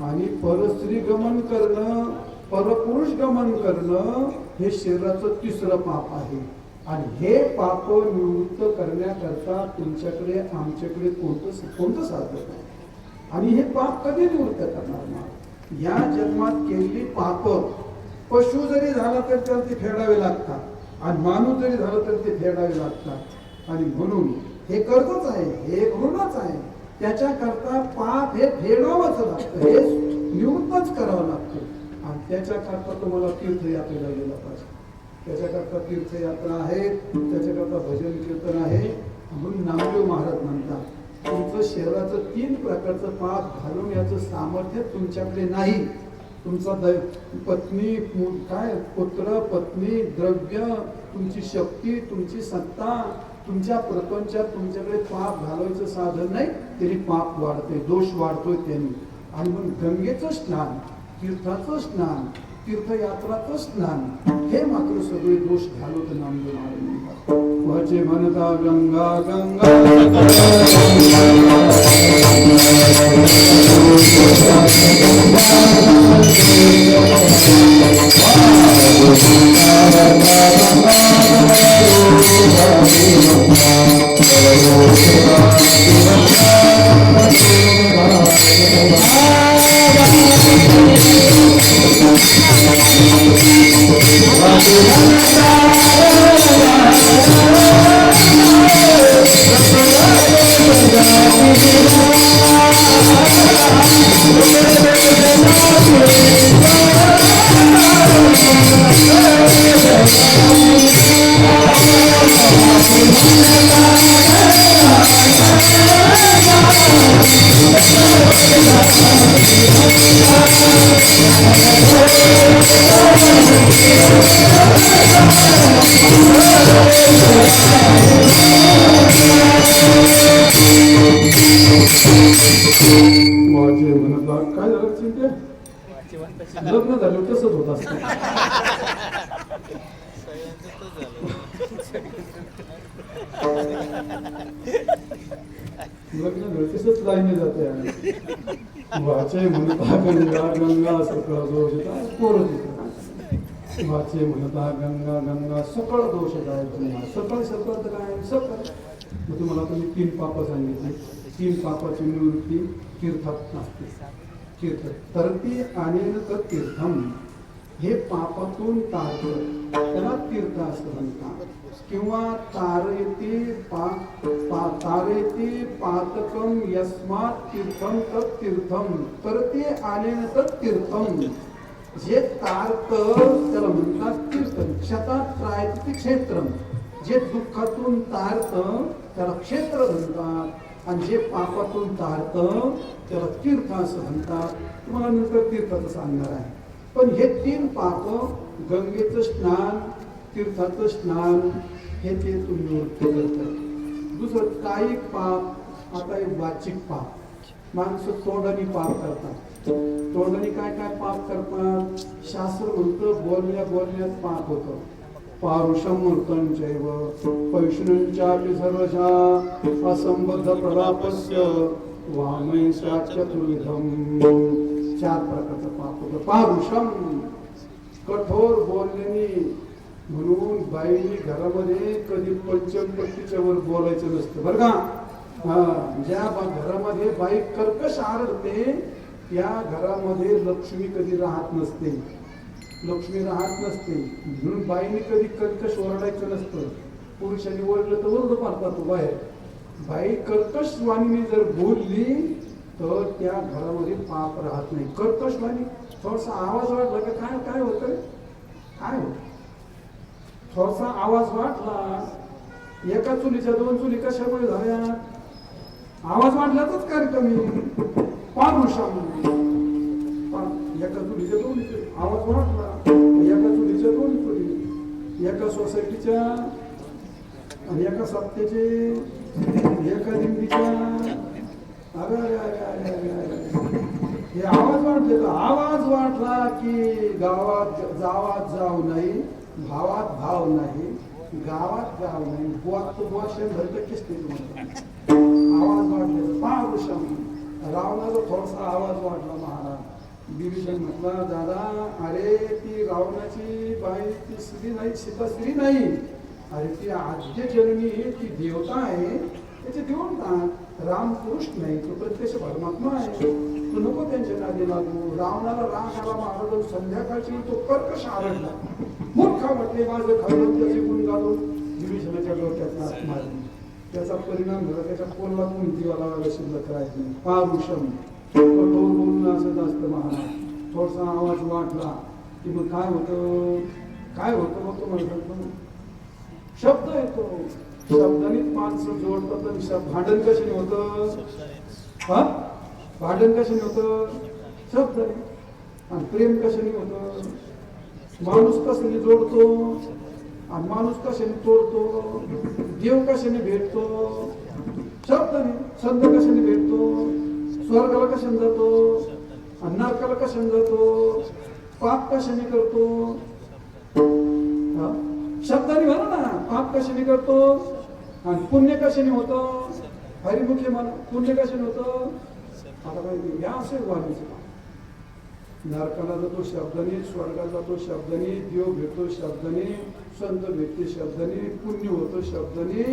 आणि परस्त्री गमन करणं, परपुरुष गमन करणं हे शरीराचं तिसरं पाप आहे. आणि हे पाप निवृत्त करण्याकरता तुमच्याकडे आमच्याकडे कोणतं साधन आहे. आणि हे पाप कधी निवृत्त करणार ना? या जन्मात केलेली पाप पशु जरी झाला तर त्याला ते फेडावे लागतात, आणि माणूस जरी झाला तर ते फेडावे लागतात. आणि म्हणून हे कर्तच आहे, हे ऋणच आहे. त्याच्याकरता पाप हे फेडावंच लागतं, हे निवृत्तच करावं लागतं. आणि त्याच्याकरता तुम्हाला तीर्थयात्रेला गेलं पाहिजे. त्याच्याकरता तीर्थयात्रा आहे, त्याच्याकरता भजन कीर्तन आहे. म्हणून नामदेव महाराज म्हणतात, तुमचं शरीराचं 3 प्रकारचं पाप घालवण्याचं सामर्थ्य तुमच्याकडे नाही. तुमचा पत्नी, काय पुत्र, पत्नी, द्रव्य, तुमची शक्ती, तुमची सत्ता, तुमच्या प्रपंचात तुमच्याकडे पाप घालवायचं साधन नाही. तरी पाप वाढते, दोष वाढतोय त्यांनी. आणि म्हणून गंगेचं स्नान, तीर्थाचं स्नान, तीर्थयात्राचं स्नान हे मात्र सगळे दोष घालवत नामदेव महाराज म्हणतात. वाचे म्हणता गंगा गंगा लग्न झालं तसंच होत असतं. लग्न झालं तसंच लाईने जाते. वाचे म्हणता गंगा गंगा सकळ दोष पोरं तिथं वाचे म्हणता गंगा गंगा सकळ दोष काय सकळ सकळ तर काय सकळ. मग तुम्हाला तुम्ही 3 पाप सांगितले. 3 पापाची निवृत्ती तीर्थात नसते. तीर्थ तरती अनेन तीर्थम, हे पापातून तारतं त्याला तीर्थ असं म्हणतात. किंवा तारयती तारयती पातकम यस्मात् तीर्थम तत् तीर्थम तरती अनेन तीर्थम. जे तारत त्याला म्हणतात तीर्थ. क्षतात त्रायती क्षेत्रम, जे दुःखातून तारत त्याला क्षेत्र म्हणतात. आणि जे पापातून तारतं त्याला तीर्थ असं म्हणतात. तुम्हाला नंतर तीर्थाचं सांगणार आहे. पण हे 3 पाप, गंगेचं स्नान, तीर्थाचं स्नान, हे ते तुम्ही निवृत्त करतात. दुसरं कायिक पाप. आता एक वाचिक पाप. माणसं तोंडाने पाप करतात. तोंडाने काय काय पाप करतात? शास्त्र म्हणतं बोलण्यात पाप होतं. पारुषम मूर्तंचैव पैष्णुंचापि सर्वशा असंबद्ध प्रलापस्य वामैशाच्यतुर्विधम. 4 प्रकारचं पाप होतं. पारुषम, कठोर बोलण्याने. म्हणून बाईने घरामध्ये कधी पंचमपट्टीच्या वर बोलायचं नसतं बरं का. ज्या घरामध्ये बाई कर्कश आरडते त्या घरामध्ये लक्ष्मी कधी राहत नसते. लक्ष्मी राहत नसते. म्हणून बाईने कधी कर्कश ओरडायचं नसतं. पुरुषांनी ओरडलं तर ओरडू पाडतात तो बाहेर. बाई कर्कश वाणीने जर बोलली तर त्या घरामध्ये पाप राहत नाही. कर्कश वाणी थोडासा आवाज वाटला की काय काय होतं, काय होत. थोडासा आवाज वाटला, एका चुलीच्या 2 चुली कशामुळे झाल्या? आवाज वाटल्याचाच कार्यक्रम. पारुषा एका चुलीच्या 2 चुली, आवाज वाटला एका चुलीच्या 2 चुली, एका सोसायटीच्या आणि एका सप्त्याचे एका दिंडीच्या अरे अरे अरे अरे अरे अरे हे आवाज वाटले तर आवाज वाटला की गावात जावात जाऊ नाही, भावात भाव नाही, गावात गाव नाही, बुवात तो बुवा 100% स्थिती म्हणतात. आवाज वाटले तर पारुषम. रावणाला थोडासा आवाज वाटला महाराज. विभीषण म्हटला दादा अरे ती रावणाची बाई ती स्त्री नाही, सीता स्त्री नाही, अरे ती आद्य जन्मी ती देवता आहे, त्याचे देऊन टाक. राम पुरुष नाही, तो प्रत्यक्ष परमात्मा आहे, तो नको त्यांच्या नादी लागू. रावणाला राग आला महाराज. संध्याकाळची तो कर्कश आरडला. मूर्खा म्हटले माझं खरं त्याचे गुण घालून विभीषणाच्या डोक्यात नाच मारली. त्याचा परिणाम झाला, त्याच्या पोलात उंचीवाला शिल्लक राहायची नाही. पारुषम कठोर बोलणं असं असतं महाराज. थोडासा आवाज वाटला की मग काय होतं, काय होतं मग तो म्हणतो शब्द येतो. शब्दानेच माणसं जोडतात. भांडण कशाने होतं, हा भांडण कशाने होतं, शब्दाने. आणि प्रेम कशाने होतं, माणूस कशाने जोडतो आणि माणूस कशाने तोडतो. देव कशाने भेटतो, शब्दाने. संत कशाने भेटतो, स्वर्गाला कशाने जातो आणि नरकाला कशाने जातो, पाप कशाने करतो, शब्दाने म्हणा ना. पाप कशाने करतो आणि पुण्य कशाने होतं, हरिमुखी म्हणा. पुण्य कशाने होतं, आता काय या असे वाणीचं. नरकाला जातो शब्दाने, स्वर्गाला जातो शब्दाने, देव भेटतो शब्दाने, संत भेटते शब्दाने, पुण्य होतो शब्दाने.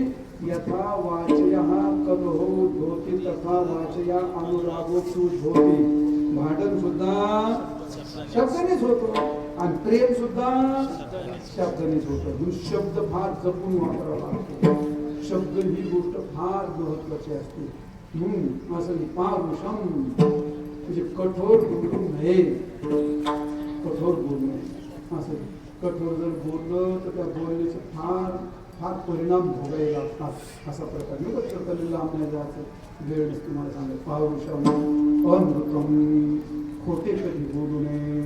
यथा वाचया कलहो धोती तथा वाचया अनुरागो तूज होती. भांडण सुद्धा शब्दानेच होतो आणि प्रेम सुद्धा शब्दानेच होतं. म्हणून शब्द फार जपून वापरावा लागतो. शब्द ही गोष्ट फार महत्वाची असते. म्हणून असं पारुषम म्हणजे कठोर बोलू नये, कठोर बोलू नये. असं कठोर जर बोललं तर त्या बोलण्याचे फार फार परिणाम भोगायला लागतात. असा प्रकार मी लांब नाही जायचं, वेळ तुम्हाला सांगेल. पारुषम अमृतम. खोटे कधी बोलू नये.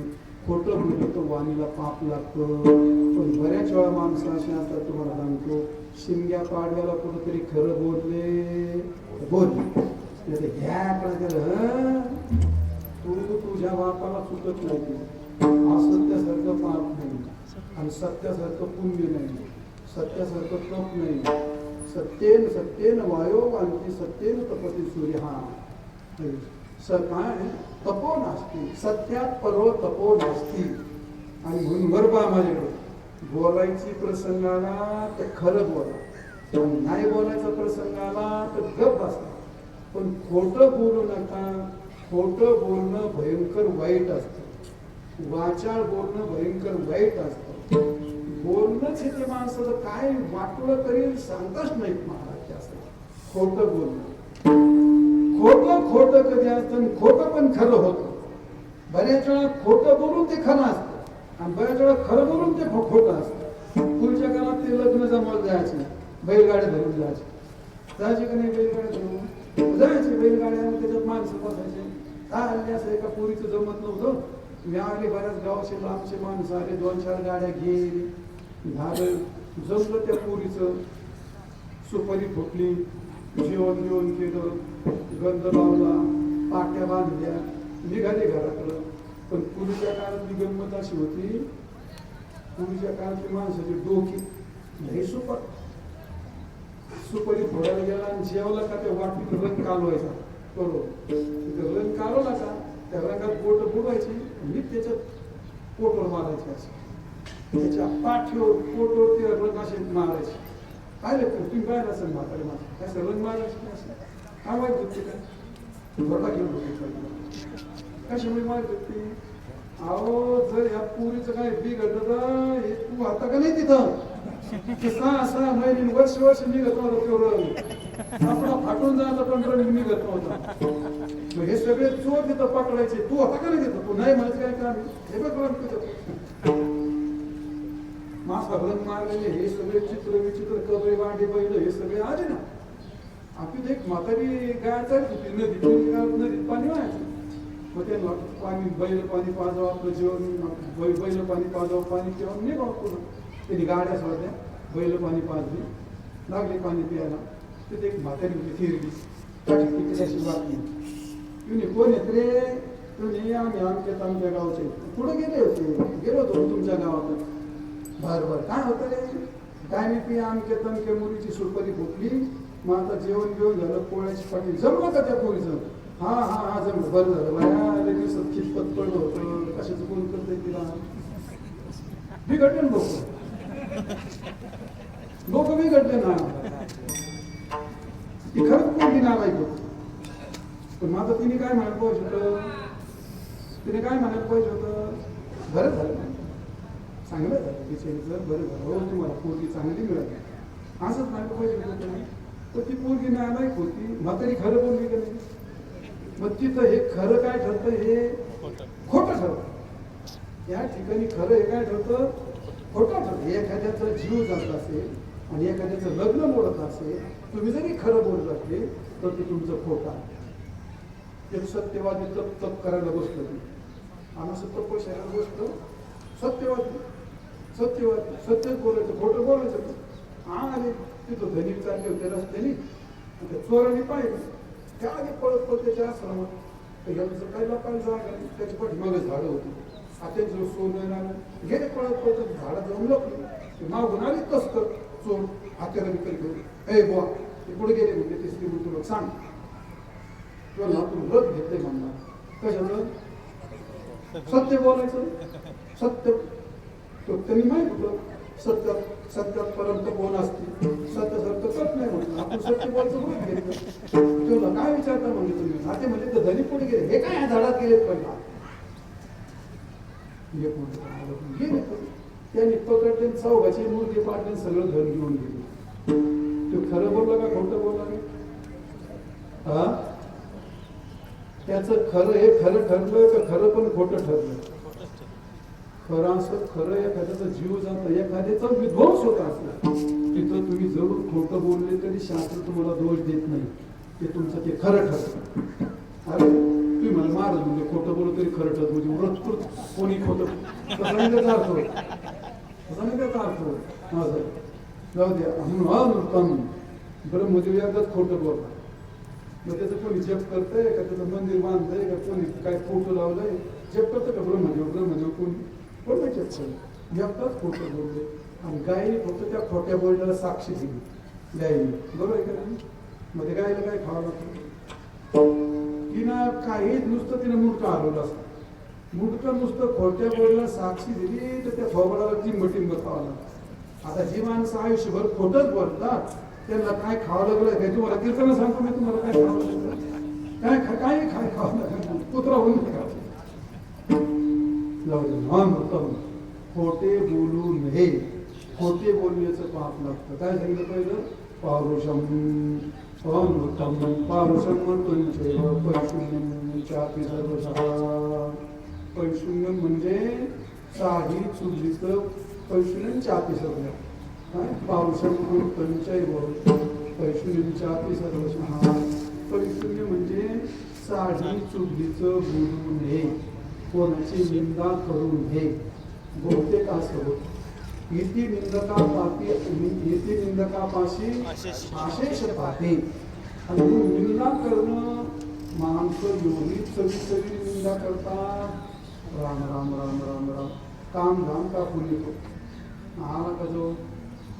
खोटं बोललं तर वाणीला पाप लागतं. पण बऱ्याच वेळा माणसं अशी असतात, तुम्हाला सांगतो, शिमग्या पाडव्याला कुठंतरी खरं बोलले बोलले घ्या केलं. तू तुझ्या बापाला चुकत नाही. असत्यासारखं पाप नाही आणि सत्यासारखं पुण्य नाही, सत्यासारखं तप नाही. सत्येन सत्येन वायो वांती सत्येन तपती सूर्य. हा काय तपो नास्ती, सत्यात परो तपो नास्ती. आणि म्हणून बरोबर माझ्याकडे बोलायची प्रसंगाला तर खरं बोला, नाही बोलायचा प्रसंगाला तर गप बसता. पण खोटं बोलू नका. खोटं बोलणं भयंकर वाईट असतं. वाचाळ बोलणं भयंकर वाईट असतं. बोलणंच हे ते माणसाचं काय वाटलं तरी सांगताच नाहीत महाराज. असं खोटं बोलणं, खोटं खोटं कधी असतं, खोटं पण खरं होतं. बऱ्याच वेळा खोटं बोलून ते खरं असतं आणि बऱ्याच वेळा खरं बोलून ते खोटं असतं. पुढच्या काळात ते लग्न जमवलं जायचे, बैलगाड्या धरून जायचे. जायचे का नाही बैलगाड्या धरून जायचे. बैलगाड्यावर त्याच्यात माणसं बसायचे. काय आले असं एका पोरीचं जमत नव्हतं. मी आले बऱ्याच गावाचे लांबचे माणसं आले, 2-4 गाड्या गेली. झालं जमलं त्या पोरीचं. सुपारी फुटली, जेवण जेवण केलं, गंध लावला, पाट्या बांधल्या, निघाले घराकडं. पण पूर्वीच्या काळातली गंमत अशी होती, पूर्वीच्या काळातली माणसाची डोकी लई सुपारी फोडायला गेला आणि जेवला का त्या वाटीत रंग कालवायचा. बरोबर रंग कालवला का त्या रंगात बोट बुडवायची आणि त्याच्यात पोटवर मारायचे. असं त्याच्या पाठीवर पोटवर ते रंग असे मारायचे. पाहिलं तर तुम्ही पाहिलं असेल म्हातारे माणसं असं रंग मारायचे. असं काय माहित होते का, थोडा घेऊन होते कशामुळे माहित होते. अहो जर या पुरीचं काय बिघडलं हे तू आता का नाही तिथं. 6 महिने वर्ष निघत नव्हता तो रंग. आपला फाटून जायला पण रंग निघत नव्हता. मग हे सगळे चोर तिथं पकडायचे. तू आता का नाही तिथं, तू नाही म्हणायचं काय काम. हे बघ रंग तिथं मासा रंग मारलेले हे सगळे चित्र विचित्र कबरे वांडे बैल हे सगळे आले ना. आपली एक म्हातारी गाय चालत होती नदीत पाणी व्हायचं. मग त्यांना पाणी बैल पाणी पाजावं, आपलं जेवण बैल पाणी पाजावं, पाणी पिऊन निघावं पुन्हा. त्यांनी गाड्या सोडल्या, बैल पाणी पाजली, लागले पाणी प्यायला. तिथे एक म्हातारी होती थिरली त्याची बातमी तुम्ही कोण येत रे तुम्ही आम्ही आमच्या गावचे पुढे गेले होते गेलो होतो तुमच्या गावात बरं काय होतं रे काय नाही ती आमच्या मुलीची सुरपरी फुटली मग आता जेवण झालं पोळ्याची पाठी जमलं का त्या पोळीचं हा जमलं बरं झालं बाया दिवसात खितपत पडलं होतं कशाचं कोण करतंय तिला बिघडले ना लोक बिघडले ना ती खरंच पोरगी नालायक होती पण मग आता तिने काय म्हणायला पाहिजे होतं बरं झालं चांगलं झालं बिचारीचं बरं झालं हो तुम्हाला पोरगी चांगली मिळाली असंच म्हणायला पाहिजे होतं पण ती पोरगी नालायक होती म्हातारी खरं बोलली का नाही मग तिथं हे खरं काय ठरतं हे खोटं ठरतं या ठिकाणी खरं हे काय ठरतं खोटं ठरतं एखाद्याचा जीव जात असेल आणि एखाद्याचं लग्न मोडत असेल तुम्ही जरी खरं बोलत असले तर ते तुमचं खोटं आहे ते सत्यवादी तप करायला बसलं तुम्ही आम्ही सत्य पैशाला बसलो सत्यवादी सत्यच बोलायचं खोटं बोलायचं आणि तिथं धनी चालले होते रस्त्याने त्या चोरांनी पाहिलं त्या आधी पळत त्याच्या आश्रमात यांचं काही लोकांना जागा त्याच्या पाठीमागे झाडं होती त्यांचं सोनं गेले पळत झाडं जाऊन लपले मागून आली तस्कर चोर हात्याला विकत घेऊन ए बुवा ते पुढे गेले म्हणजे ते श्रीमंत तुला सांग तुला तू व्रत घेतलंय म्हणणार कशाचं सत्य बोलायचं सत्य तो त्यांनी माहित होतं सत्यात पर्यंत कोण असते सत्य कट नाही म्हटलं आपण सत्य बोलायचं व्रत घेतलं तुला काय विचारता म्हणजे तुम्ही नाते म्हणजे तर धनी पुढे गेले हे काय झाडात गेलेत पहिला गेले त्यांनी पकडले चौघाची मूर्ती पाडले सगळं घर घेऊन गेले तो खरं बोलला का खोटं बोलला का हा त्याचं खरं हे खरं ठरलं का खरं पण खोटं ठरलं खरं असं खरं एखाद्याचा जीव जात एखाद्याचा विध्वंस होत असला तिथं तुम्ही जरूर खोटं बोलले तरी शास्त्र तुम्हाला दोष देत नाही ते तुमचं ते खरं ठरतं अरे तुम्ही मला महाराज म्हणजे खोटं बोलू तरी खरं ठरत म्हणजे व्रतकृत कोणी खोटं तसा नाही त्याचा अर्थ माझं जाऊ द्या म्हणून ब्रह्मदेव एकदाच खोटं बोलला मग त्याचं कोणी जप करतंय का त्याचं मंदिर बांधतंय का कोणी काय फोटो लावलंय जप करतं का ब्रह्मदेव कोण नाही जप करत एकदाच खोटं बोलले आणि गायीने फक्त त्या खोट्या बोलण्याला साक्षी दिली गायीने बरोबर आहे का नाही मग ते गायीला काय खावं लागतं तिनं काही नुसतं तिनं मुडकं हलवलं असतं मुडकं नुसतं खोट्या बोलण्याला साक्षी दिली तर त्या थोबडाला टिंब खावं लागतं आता जी माणसं आयुष्यभर खोटंच बोलतात त्यांना काय खावं लागलं काय तुम्हाला कीर्तन सांगतो मी तुम्हाला काय खावं लागलं काय खावं लागलं कुत्रा होऊन खोटे बोलू नये खोटे बोलण्याचं पाप लागतं काय सांगितलं पहिलं पारुषम पारुषम पैशून्यम म्हणजे साधी चुलीचं पैशून्यम चापी सर्व पारुषम पैशून्यम सर्व पैशून्य म्हणजे साधी चुलीचं बोलू नये कोणाची निंदा करू नये बहुतेक असं होत इति निंदकापाशी आशेष पाते आणि निंदा करणं माणसं एवढी चवी निंदा करतात राम राम राम राम राम काम धाम का येतो आला का जो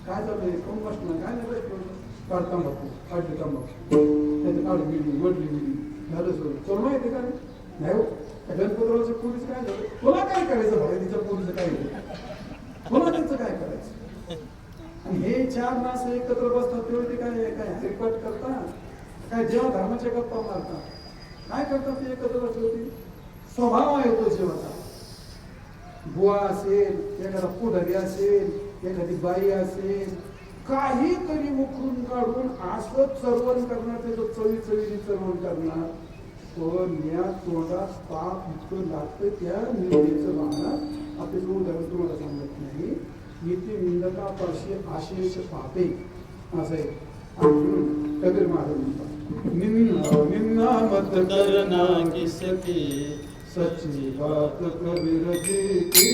काय चाललंय कोण बसणं काय नाही काढता बघतो काढली काम बघतो त्याचं काढ मिळली वडली मिळली झालं सोडून चोर माहिती का नाही हो गणपतरावच्या पोलीस काय झालं तुला काय करायचं भाई तिच्या पोलीस काय तुला त्यांचं काय करायचं आणि हे चार माणसं एकत्र बसतात तेव्हा ते काय हरिपाठ करतात काय जेव्हा धर्माच्या गप्पा मारतात काय करतात ते एकत्र बसले होते स्वभाव आहे तो जेव्हा बुवा असेल एखादा पुढारी असेल एखादी बाई असेल काहीतरी उकरून काढून असं चरवण करणार त्याचं चवीने चरवण करणार पण या तोंडात पाप इतकं लागतं त्या निंदेचं वाहनात आपल्याचं उदाहरण तुम्हाला सांगत नाही इथे निंदकापाशी आशेष पापे असं आहे कबीर महाराज म्हणतात निन्ना मत करना किसकी सच्ची बात कबीर जी की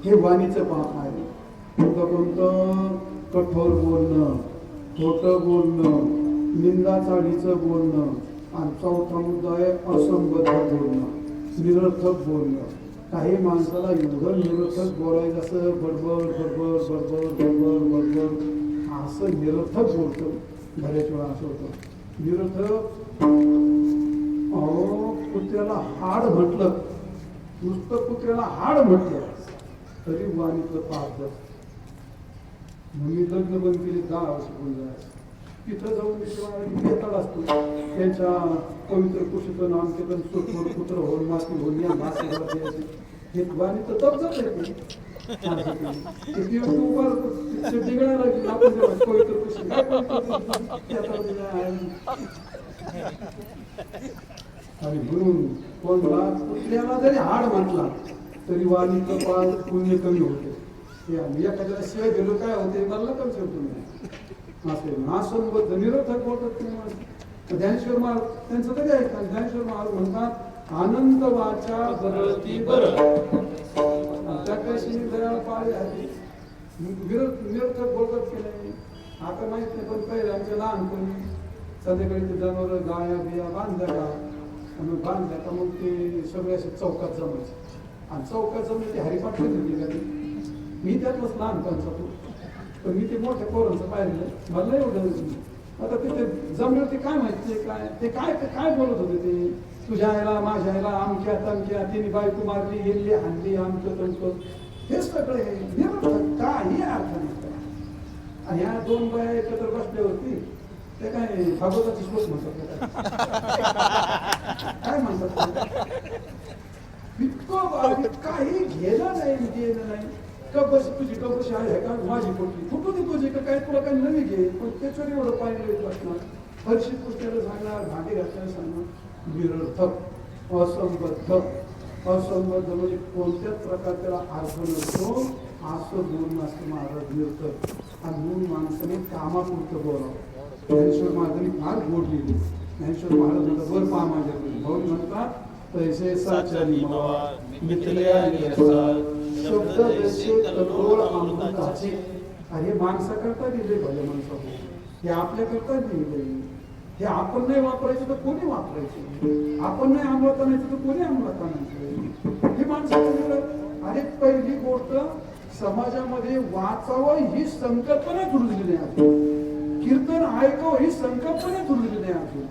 हे वाणीचं पाप आहे. कोणतं कठोर बोलणं, खोटं बोलणं, निंदा चाळीचं बोलणं, आणि चौथा मुद्दा आहे असंबद्ध बोलणं, निरर्थक बोलणं. काही माणसाला एवढं निरर्थक बोलायचं असं बडबड बडबड बडबड बडबड बडबड असं निरर्थक बोलतो. बऱ्याच वेळा असं होतं निरर्थक. कुत्र्याला हाड म्हटलं, नुसतं कुत्र्याला हाड म्हटलं तरी वाणीचं पाप जास्त. मी लग्न बंद केली 10 वर्ष होऊन जायचं. तिथं जाऊन बेताड असतो. त्यांच्या पवित्र कुशीचं नाम केलं, सुटमोड पुत्र होऊन माती होऊन या माती हे वाणीचं तप जात आहे. पवित्र कुशी आणि म्हणून कोणला कुठल्याला जरी हाड म्हटला तरी वाणीचं पाल पुण्य कमी होते. एखाद्याला शिवाय गेलो काय होते मला कमी शेवतो असे नासंबद्ध निरर्थक बोलतात तुम्ही. ज्ञानेश्वर महाराज त्यांचं तरी ऐकतात. ज्ञानेश्वर महाराज म्हणतात आनंद वाचा बरती बर त्या कशी दयाळ पाळी आहे. निरर्थक बोलतात की नाही आता माहित नाही, पण पहिले आमच्या लहानपणी संध्याकाळी ते जनावर गाया बिया बांधल्या का आणि बांधल्या का मग ते सगळे असे चौकात जमायचे. आणि चौकात जमले ते हरिपाठ होती का मी त्यातलंच लहानपणचा तो. पण मी ते मोठ्या पोरांचं पाहिलं मला एवढं. आता तिथे जमल्यावर ते काय माहिती काय ते काय काय बोलत होते ते तुझ्या आईला माझ्या आईला आमच्या तमक्या तिने बायको मारली गेली हाणली आमचं तमकं हे सगळे काही अर्थ नाही. आणि ह्या 2 बाया एकत्र बसल्यावरती ते काय भागवताची श्लोक म्हणतात काय म्हणतात इतकं काही घेणं नाही देणं नाही. कबशी तुझी कबशी आहे का माझी पोटी फुटू दे तुझी का काय तुला काही नवी घे पण त्याच्यावर एवढं पाहिलं बसणार. हर्षित पुस्तकाला सांगणार भांडी घातल्याला सांगणार. निरर्थक असंबद्ध. असंबद्ध म्हणजे कोणत्याच प्रकार त्याला अर्थ नसतो असं बोलणं असतं महाराज निरर्थक. आणि म्हणून माणसाने कामापुरतं बोलावं. ज्ञानेश्वर महाराजांनी फार गोड लिहिली. ज्ञानेश्वर महाराज म्हणतात वर पहा माझ्याकडे भाऊ म्हणतात तैसे साचारी मिथल्या शब्द जसे कलोळ अमृताचे. अरे माणसाकरता लिहिले भले माणसा हे आपल्याकरता लिहिले. हे आपण नाही वापरायचं तर कोणी वापरायचं. आपण नाही अंमलात आणायचं तर कोणी अंमलात आणायचं. हे माणसाचं. अरे पहिली गोष्ट समाजामध्ये वाचावं ही संकल्पना जुळलेली आहे. कीर्तन ऐकावं ही संकल्पना जुळलेली नाही अजून.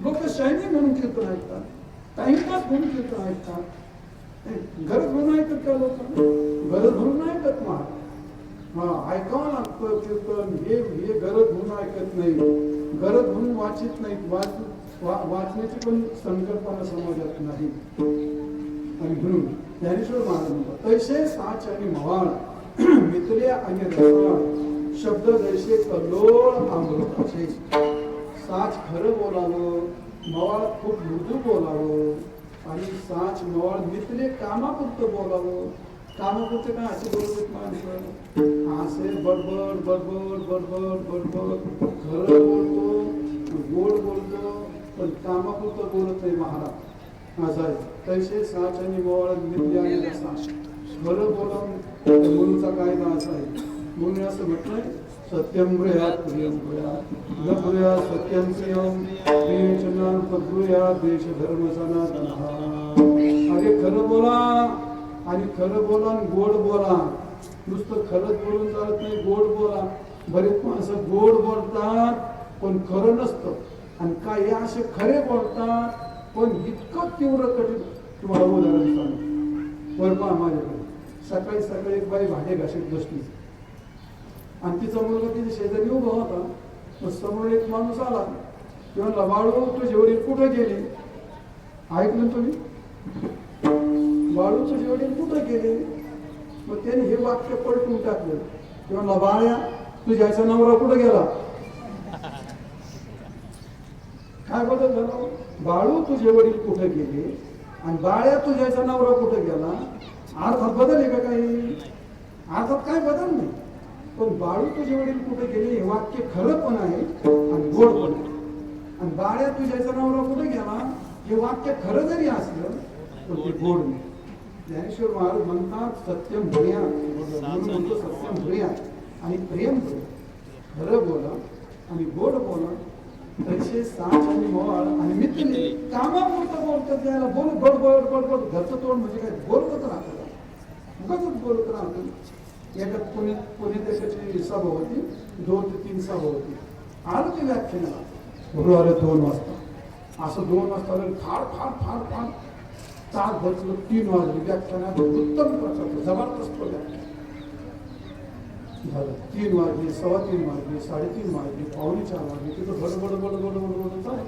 लोक शैनी म्हणून कीर्तन ऐकतात, टाइमपास म्हणून कीर्तन ऐकतात. गरज म्हणून ऐकत का लोक? गरज म्हणून ऐकत मग ऐकावं लागतं कीर्तन. हे गरज म्हणून ऐकत नाही, गरज म्हणून वाचित नाही. वाचण्याची पण संकल्पना समाजात नाही. आणि म्हणून ज्ञानेश्वर महाराज म्हणतात तैसे साच आणि मवाळ मिथल्या आणि रसाळ शब्द जैसे कल्लोळ अमृताचे. साच खरं बोलावं, मवाळ खूप मृदू बोलावं आणि साच मवाळ मिथले कामापुरतं बोलावं. कामापुरते काय असे बोलत माणसं असे बडबड बडबड बडबड बडबड खरं बोलतो गोड बोलतो पण कामापुरतं बोलत नाही महाराज असं आहे. तैसे साच आणि मोळ विद्या आणि रसा खरं बोलून मुलीचा कायदा असा आहे. म्हणून असं म्हटलंय सत्यम ब्रूयात प्रियम ब्रूयात न ब्रूयात सत्यम प्रियम प्रियचनान ब्रूयात देश धर्म सनातन. अरे खरं बोला आणि खरं बोला आणि गोड बोला. नुसतं खरंच बोलून चालत नाही, गोड बोला. बरेच माणसं गोड बोलतात पण खरं नसतं आणि काही असे खरे बोलतात पण इतकं तीव्र कठीण. तुम्हाला उदाहरण सांगतो. वर पहा माझ्याकडे सकाळी सकाळी एक बाई भांडे घाशीत बसली आणि तिचा मुलगा तिच्या शेजारी उभा होता. मग समोर एक माणूस आला किंवा बाळू तुझे वडील कुठं गेले. ऐकलं तुम्ही, बाळू तुझे वडील कुठं गेले. मग त्याने हे वाक्य पलटून टाकलं किंवा बाळ्या तुझ्याचा नवरा कुठं गेला. काय बदल झाला. बाळू तुझे वडील कुठे गेले आणि बाळ्या तुझ्याचा नवरा कुठे गेला. अर्थात बदल आहे का काही. अर्थात काय बदल नाही. पण बाळू तुझे वडील कुठे गेले हे वाक्य खरं पण आहे आणि गोड पण आहे. आणि बाळ्या तुझ्याचा नवरा कुठे गेला हे वाक्य खरं जरी असलं पण ते गोड नाही. ज्ञानेश्वर महाराज म्हणतात सत्यम भ्रिया म्हणतो सत्यम भ्रिया आणि प्रेम खरं बोला आणि गोड बोला. तसे साच आणि मोवाळ आणि मित्र कामापुरतं बोलतात त्याला बोल बडबड बडबड घरचं तोंड म्हणजे काय बोलतच राहतं उगाच बोलत राहतं. याच्यात पुणे देशाची सभा होती 2 ते 3 सभा होती. आलं ते व्याख्यानाला गुरुवारी 2 वाजता असं 2 वाजता फार फार फार फार तास बसलं. 3 वाजले व्याख्यानात उत्तम प्रकारचं जबरदस्त व्याख्यान झालं. 3 वाजले 3:15 वाजले 3:30 वाजले 3:45 वाजले तिथं बडबड बडबड बडबड चालू.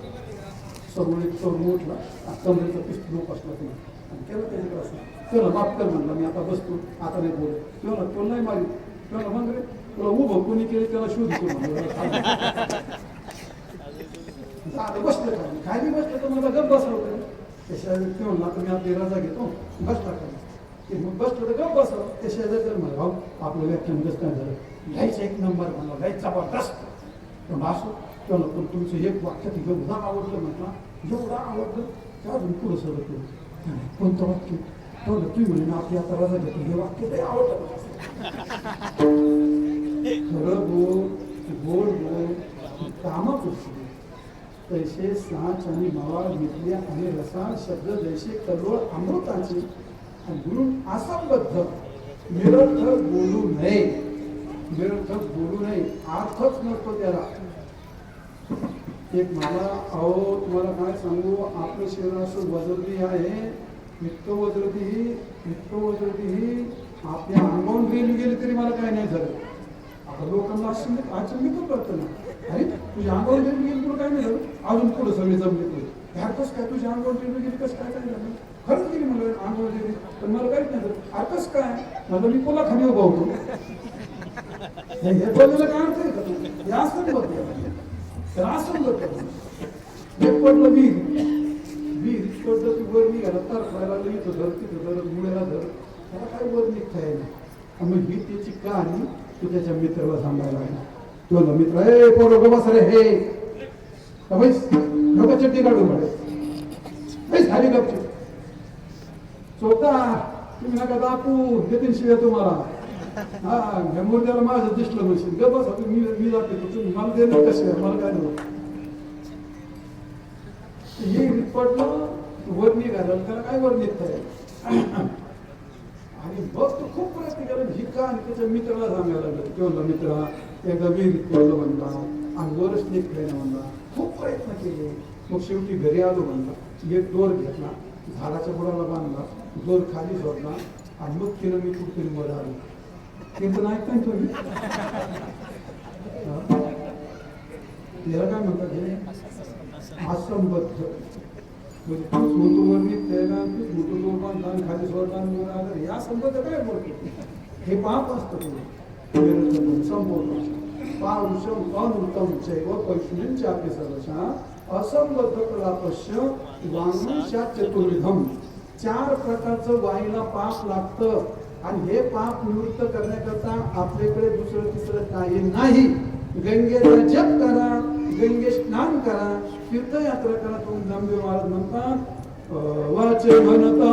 समोर एक तरुण उठला कमरेचा पिस्तूल उपसला तुम्ही आणि केलं त्याच्याकडे असं त्याला माफ कर म्हणलं मी आता बसतो आता नाही बोलत. तेव्हा तो नाही मारी तेव्हा मग रे तुला उभं कोणी केले त्याला शोधतो म्हणलं. बसलं खाली बसलं तर मला गप बसवलं. त्याच्या ते म्हणला तर मी आपली रजा घेतो बसला खाली. मग बसलं तर गप बसव. त्या शेजारी तर म्हणा भाऊ आपलं व्याख्यान कसं काय झालं. घ्यायचं 1 नंबर म्हणलं घ्यायचं जबरदस्त. पण असं तेव्हा पण तुमचं एक वाक्य एवढं आवडलं म्हटलं एवढं आवडलं त्या अजून पुढं सरळ केलं. कोणतं वाक्य तेवढं तुम्ही म्हणे आपली आता रजा घेतो हे वाक्य ते आवडतं. खरं बोल गोड बोल कामापुरती. तैसे साच आणि मावा विद्या आणि रसा शब्द जैसे कल्लोळ अमृताचे आणि म्हणून असंबद्ध निरर्थक बोलू नये. निरर्थक बोलू नये अर्थच नसतो त्याला. एक मला अहो तुम्हाला काय सांगू आपलं शरीर असं वजरती आहे. इतकं वजरती आपल्या अंगावून गेली तरी मला काय नाही झालं. आता लोकांना आचंबित करतं ना. अरे तुझ्या अंगावर गेली तुला काय नाही झालं. अजून पुढे सगळे जमले ह्या कसं काय तुझ्या अंगावर गेली कसं काय काय झालं. खरंच गेली मला अंगावर गेली पण मला काहीच नाही झालं. अरे कसं काय मला मी पुन्हा खाली उभा होतो. हे बोलायला काय अर्थ आहे का तू हे असं बघ तर असं बघ. हे पडलं वीर पडलं ती वर निघाला तर खायला लागलं इथं धर तिथं धर मुळ्याला धर त्याला काय वर निघता येईल. मग ही त्याची कहाणी तू त्याच्या मित्राला सांगायला लागला. तुला मित्र हे पोरं बस रे हे नको चट्टी काढून पडे झाली गपची चोपता तुम्ही नका दाखवू देतील शिवाय तुम्हाला. हा घेमूर त्याला माझं दिसलं म्हणशील ग बस मी जाते तुम्ही मला देणार कसे मला काय नव्हतं. हे पडलं वर निघालं त्याला काय वर निघताय आणि बघ तो खूप प्रयत्न केला. ही का आणि त्याच्या मित्राला सांगायला लागलं किंवा मित्रा एकदा विहिरीत पडलं म्हणला आणि वरच निघताय म्हणला. खूप प्रयत्न केले. मग शेवटी घरी आलो म्हणला. एक दोर घेतला झाडाच्या बुडाला बांधला दोर खाली सोडला आणि मग तिनं मी कुठतरी वर आलो. ते पण ऐकताय तुम्ही त्याला काय म्हणतात हे असंबद्ध म्हणजे स्मृतूवर निघतंय ना स्मृतूवर बांधला आणि खाली सोडला वर आलं या संबंध काय बोलतो हे पाप असतं तुम्ही संबोधन पारुषम अनुत्तम चैव पैशुनींच्या सर्वशा असंबद्ध कलापश्य वांगुष्या चतुर्विधम. 4 प्रकारचं वाईला पाप लागतं. आणि हे पाप निवृत्त करण्याकरता आपल्याकडे दुसरं तिसरं काही नाही. गंगेचा जप करा, गंगे स्नान करा, तीर्थयात्रा करा. तुम्ही नामदेव महाराज म्हणतात वाचे म्हणता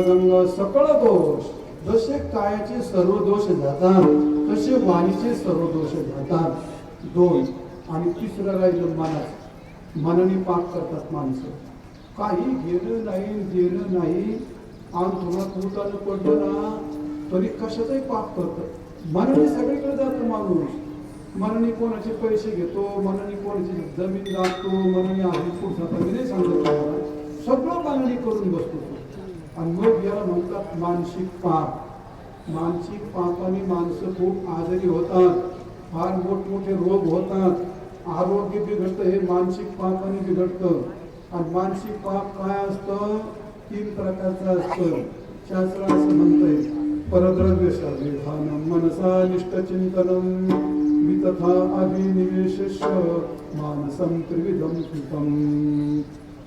गंगा सकळ दोष. जसे कायाचे सर्व दोष जातात तसे वाणीचे सर्व दोष जातात. दोन. आणि तिसरं राहिलं मनाचं. मनाने पाप करतात माणसं. काही गेलं नाही गेलं नाही आणि तुला कुटानं पडलं ना तरी कशाचंही पाप करतं. मनाने सगळीकडे जातो माणूस. मनाने कोणाचे पैसे घेतो, मनाने कोणाची जमीन जातो, मनाने आधी पुढचा नाही सांगत, सगळं मनाने करून बसतो. आणि मग याला म्हणतात मानसिक पाप. मानसिक पापाने माणसं खूप आजारी होतात, फार मोठमोठे रोग होतात, आरोग्य बिघडतं. हे मानसिक पापाने बिघडतं. आणि मानसिक पाप काय असतं? 3 प्रकारचं असतं. शास्त्र असं म्हणतंय परद्रव्य विधानम मनसा निष्ठचिंतनम वितथा अभिनिवेश मानसम त्रिविधम कृतम.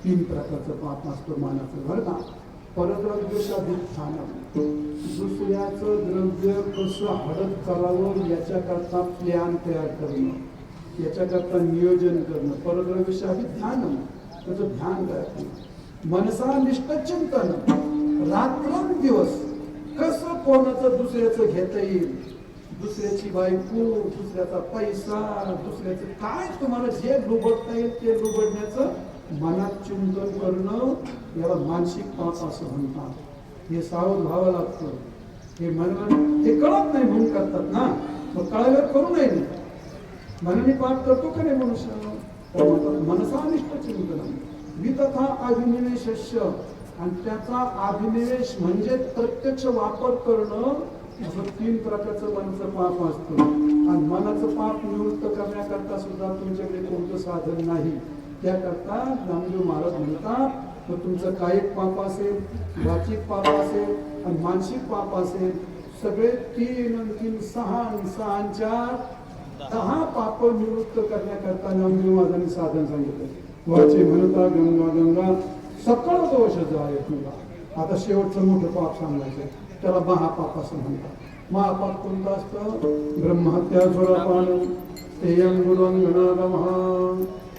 3 प्रकारचं पाप असतं मानाचं, बरं का. परद्रव्यशाभिधानम, दुसऱ्याचं द्रव्य कसं हडप करावं याच्याकरता प्लॅन तयार करणं, याच्याकरता नियोजन करणं. परद्रव्यशाभिधानम, त्याचं ध्यान करायचं. मनसा निष्ठचिंतन, रात्रंदिवस कसं कोणाचं दुसऱ्याचं घेता येईल, दुसऱ्याची बायको, दुसऱ्याचा पैसा, दुसऱ्याचं काय तुम्हाला जे लुबडता येईल ते लुबडण्याचं मनात चिंतन करणं, याला मानसिक पाप असं म्हणतात. हे सावध व्हावं लागतं. हे मनाला हे कळत नाही म्हणून करतात ना, मग कळायला करू नये. मनाने पाप करतो का नाही मनुष्य? मनसानिष्ठ चिंतन वितथा अभिनिवेश, आणि त्याचा अभिनिवेश म्हणजे प्रत्यक्ष वापर करणं. असं 3 प्रकारचं मनाचं पाप असतं. आणि मनाचं पाप निवृत्त करण्याकरता सुद्धा तुमच्याकडे कोणतं साधन नाही. त्याकरता नामदेव महाराज म्हणतात मग तुमचं कायिक पाप असेल, वाचिक पाप असेल आणि मानसिक पाप असेल, सगळे 3 आणि 3 6 आणि 6 10 पाप निवृत्त करण्याकरता नामदेव महाराजांनी साधन सांगितलं. वाचे म्हणता गंगा गंगा सकळ दोष जाय तुला. आता शेवटचं मोठं पाप सांगायचं, त्याला महापाप असं म्हणतात. महापाप कोणतं असतं? ब्रह्महत्या सुरापान तेयं गुणगणागमः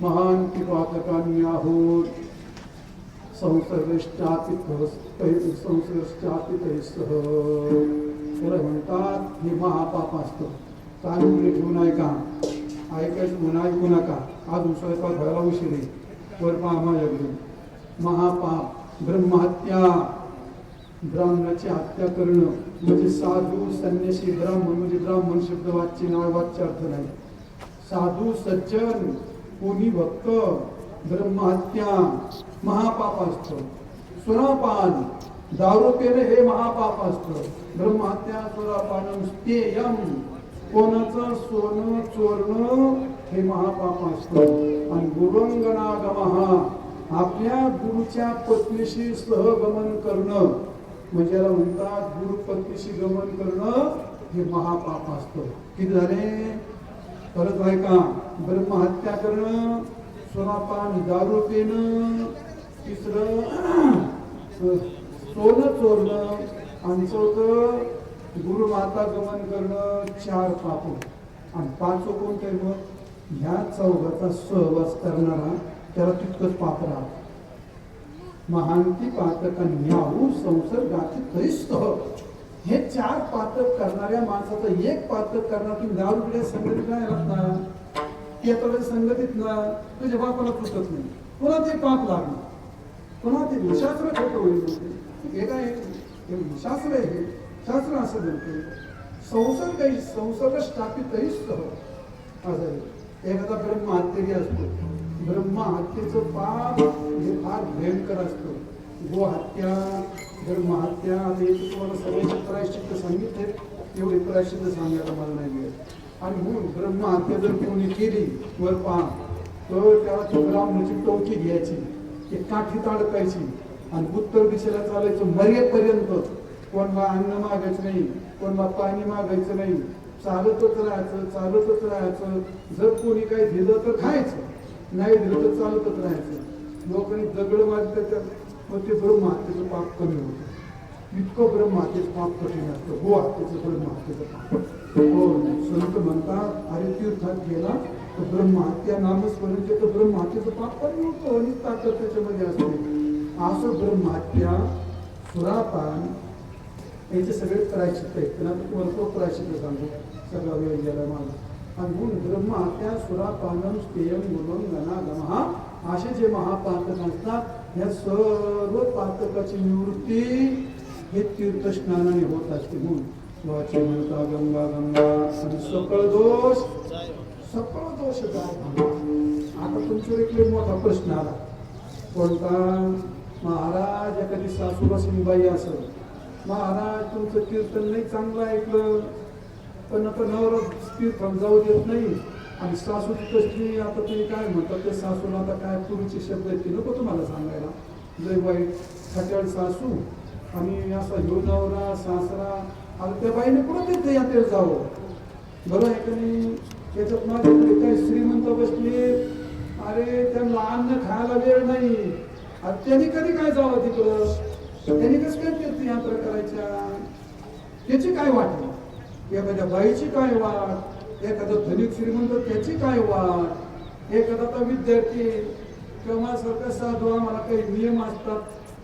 महांती पातकान्याहूत संसर्गश्चापि तैस्सह. त्याला म्हणतात हे महापाप असतं. काय म्हणजे ठेवून ऐका, ऐकायचं म्हणून ऐकू नका. आज स्वयंपाक व्हायला उशीर आहे, वर पहा माझ्याकडे. महापाप ब्रह्महत्या, ब्राह्मणाची हत्या करणं म्हणजे साधू संन्यासी. ब्राह्मण म्हणजे ब्राह्मण शब्द वाच्य नाव, वाच्यार्थ नाही. साधू सज्जन कोणी भक्त, ब्रह्महत्या महापाप असतं. सुरापान, दारू पिणे हे महापाप असतं. ब्रह्महत्या सुरापान स्तेयम, कोणाचं सोनं चोरणं हे महापाप असतं. आणि गुरुंगनागमः, आपल्या गुरुच्या पत्नीशी सहगमन करणं म्हणजे याला म्हणतात गुरुपत्नीशी गमन करणं हे महापाप असतं. किती झाले? परत ऐका, ब्रह्महत्या करणं, सुरापान दारू पिणं, तिसरं सोनं चोरणं, आणि चौथं गुरुमाता गमन करणं. 4 पाप. आणि 5वं कोणतं आहे? मग ह्या चौघाचा सहवास करणारा त्याला तितकंच पाप राहत. महांती पातक न्याऊ संसर्गाची तैस्त. हे 4 पातक करणाऱ्या माणसाचं एक पातक करणार. तुम्ही दारू पिढ्या संगतीत नाही राहत ना, ती आता संगतीत ना तुझ्या बापाला तुटत नाही, पुन्हा ते पाप लागणार, पुन्हा ते शास्त्र खोटं होईल. हे काय शास्त्र आहे? हे शास्त्र असं म्हणते संसर्ग स्थापित असं. एखादा ब्रह्महत्यारी असतो, ब्रह्महत्येचं पाप हे फार भयंकर असतं. गोहत्या, ब्रह्महत्या, तुम्हाला सगळ्यांचे प्रायश्चित्त सांगितले, एवढे प्रायश्चित्त सांगायला मला नाही मिळत. आणि म्हणून ब्रह्महत्या जर कोणी केली वर पहा, तर त्याला ब्राह्मणाची टोकी घ्यायची, एक काठीत अडकायची आणि उत्तर दिशेला चालायचं मर्यादेपर्यंत. कोण अन्न मागायचं नाही, कोण पाणी मागायचं नाही, चालतच राहायचं. जर कोणी काही दिलं तर खायचं, नाही दिलं तर चालतच राहायचं. लोकांनी दगड मारले त्याच्यात, मग ते ब्रह्महत्येचं पाप कमी होतं. इतकं ब्रह्महत्येचं पाप कठीण असतं, गोहत्येचं ब्रह्महत्येचं पाप. हो, संत म्हणतात अरे तीर्थात गेला तर ब्रह्महत्या नामस्मरण केलं, ब्रह्महत्येचं पाप कमी होतं आणि ताकद त्याच्यामध्ये असते. असं ब्रह्महत्या, सुरापान याचे सगळे प्रायश्चित्त आहेत. त्यांना तुम्हाला तो प्रायश्चित्त सांगतो, सगळा वेळ गेला माझा. आणि म्हणून ब्रह्महत्या, सुरापानम, स्तेयम, गुणम, गणागमहा असे जे महापातक असतात, या सर्व पातकाची निवृत्ती हे तीर्थस्नानाने होत असते. म्हणून वाची म्हणता गंगा गंगा आणि सकळ दोष जाय. आता तुमच्यावर एक मोठा प्रश्न आला. कोणता? महाराज एखादी सासूला सिंबाई असेल, महाराज तुमचं कीर्तन नाही चांगलं ऐकलं, पण आता नवरा तीर्थात जाऊ देत नाही, आणि सासू कसली, आता तुम्ही काय म्हणतात ते सासूला, आता काय पूर्वीचे शब्द आहेत ते नको तुम्हाला सांगायला. लय वाईट खट्याळ सासू आणि असा ह्यो नवरा सासरा. आता त्या बाईने कुठं तिथे यात्रेला जावं? बरं आहे का नाही? त्याच्यात माझ्याकडे काही श्रीमंत बसले, अरे त्यांना अन्न खायला वेळ नाही, त्यांनी कधी काय जावं तिकडं? त्यांनी कसं काय तीर्थयात्रा करायच्या? त्याची काय वाट? एखाद्या बाईची काय वाट? एखादा धनिक श्रीमंत त्याची काय वाट? एखादा विद्यार्थी किंवा सारखा साधू, आम्हाला काही नियम असतात,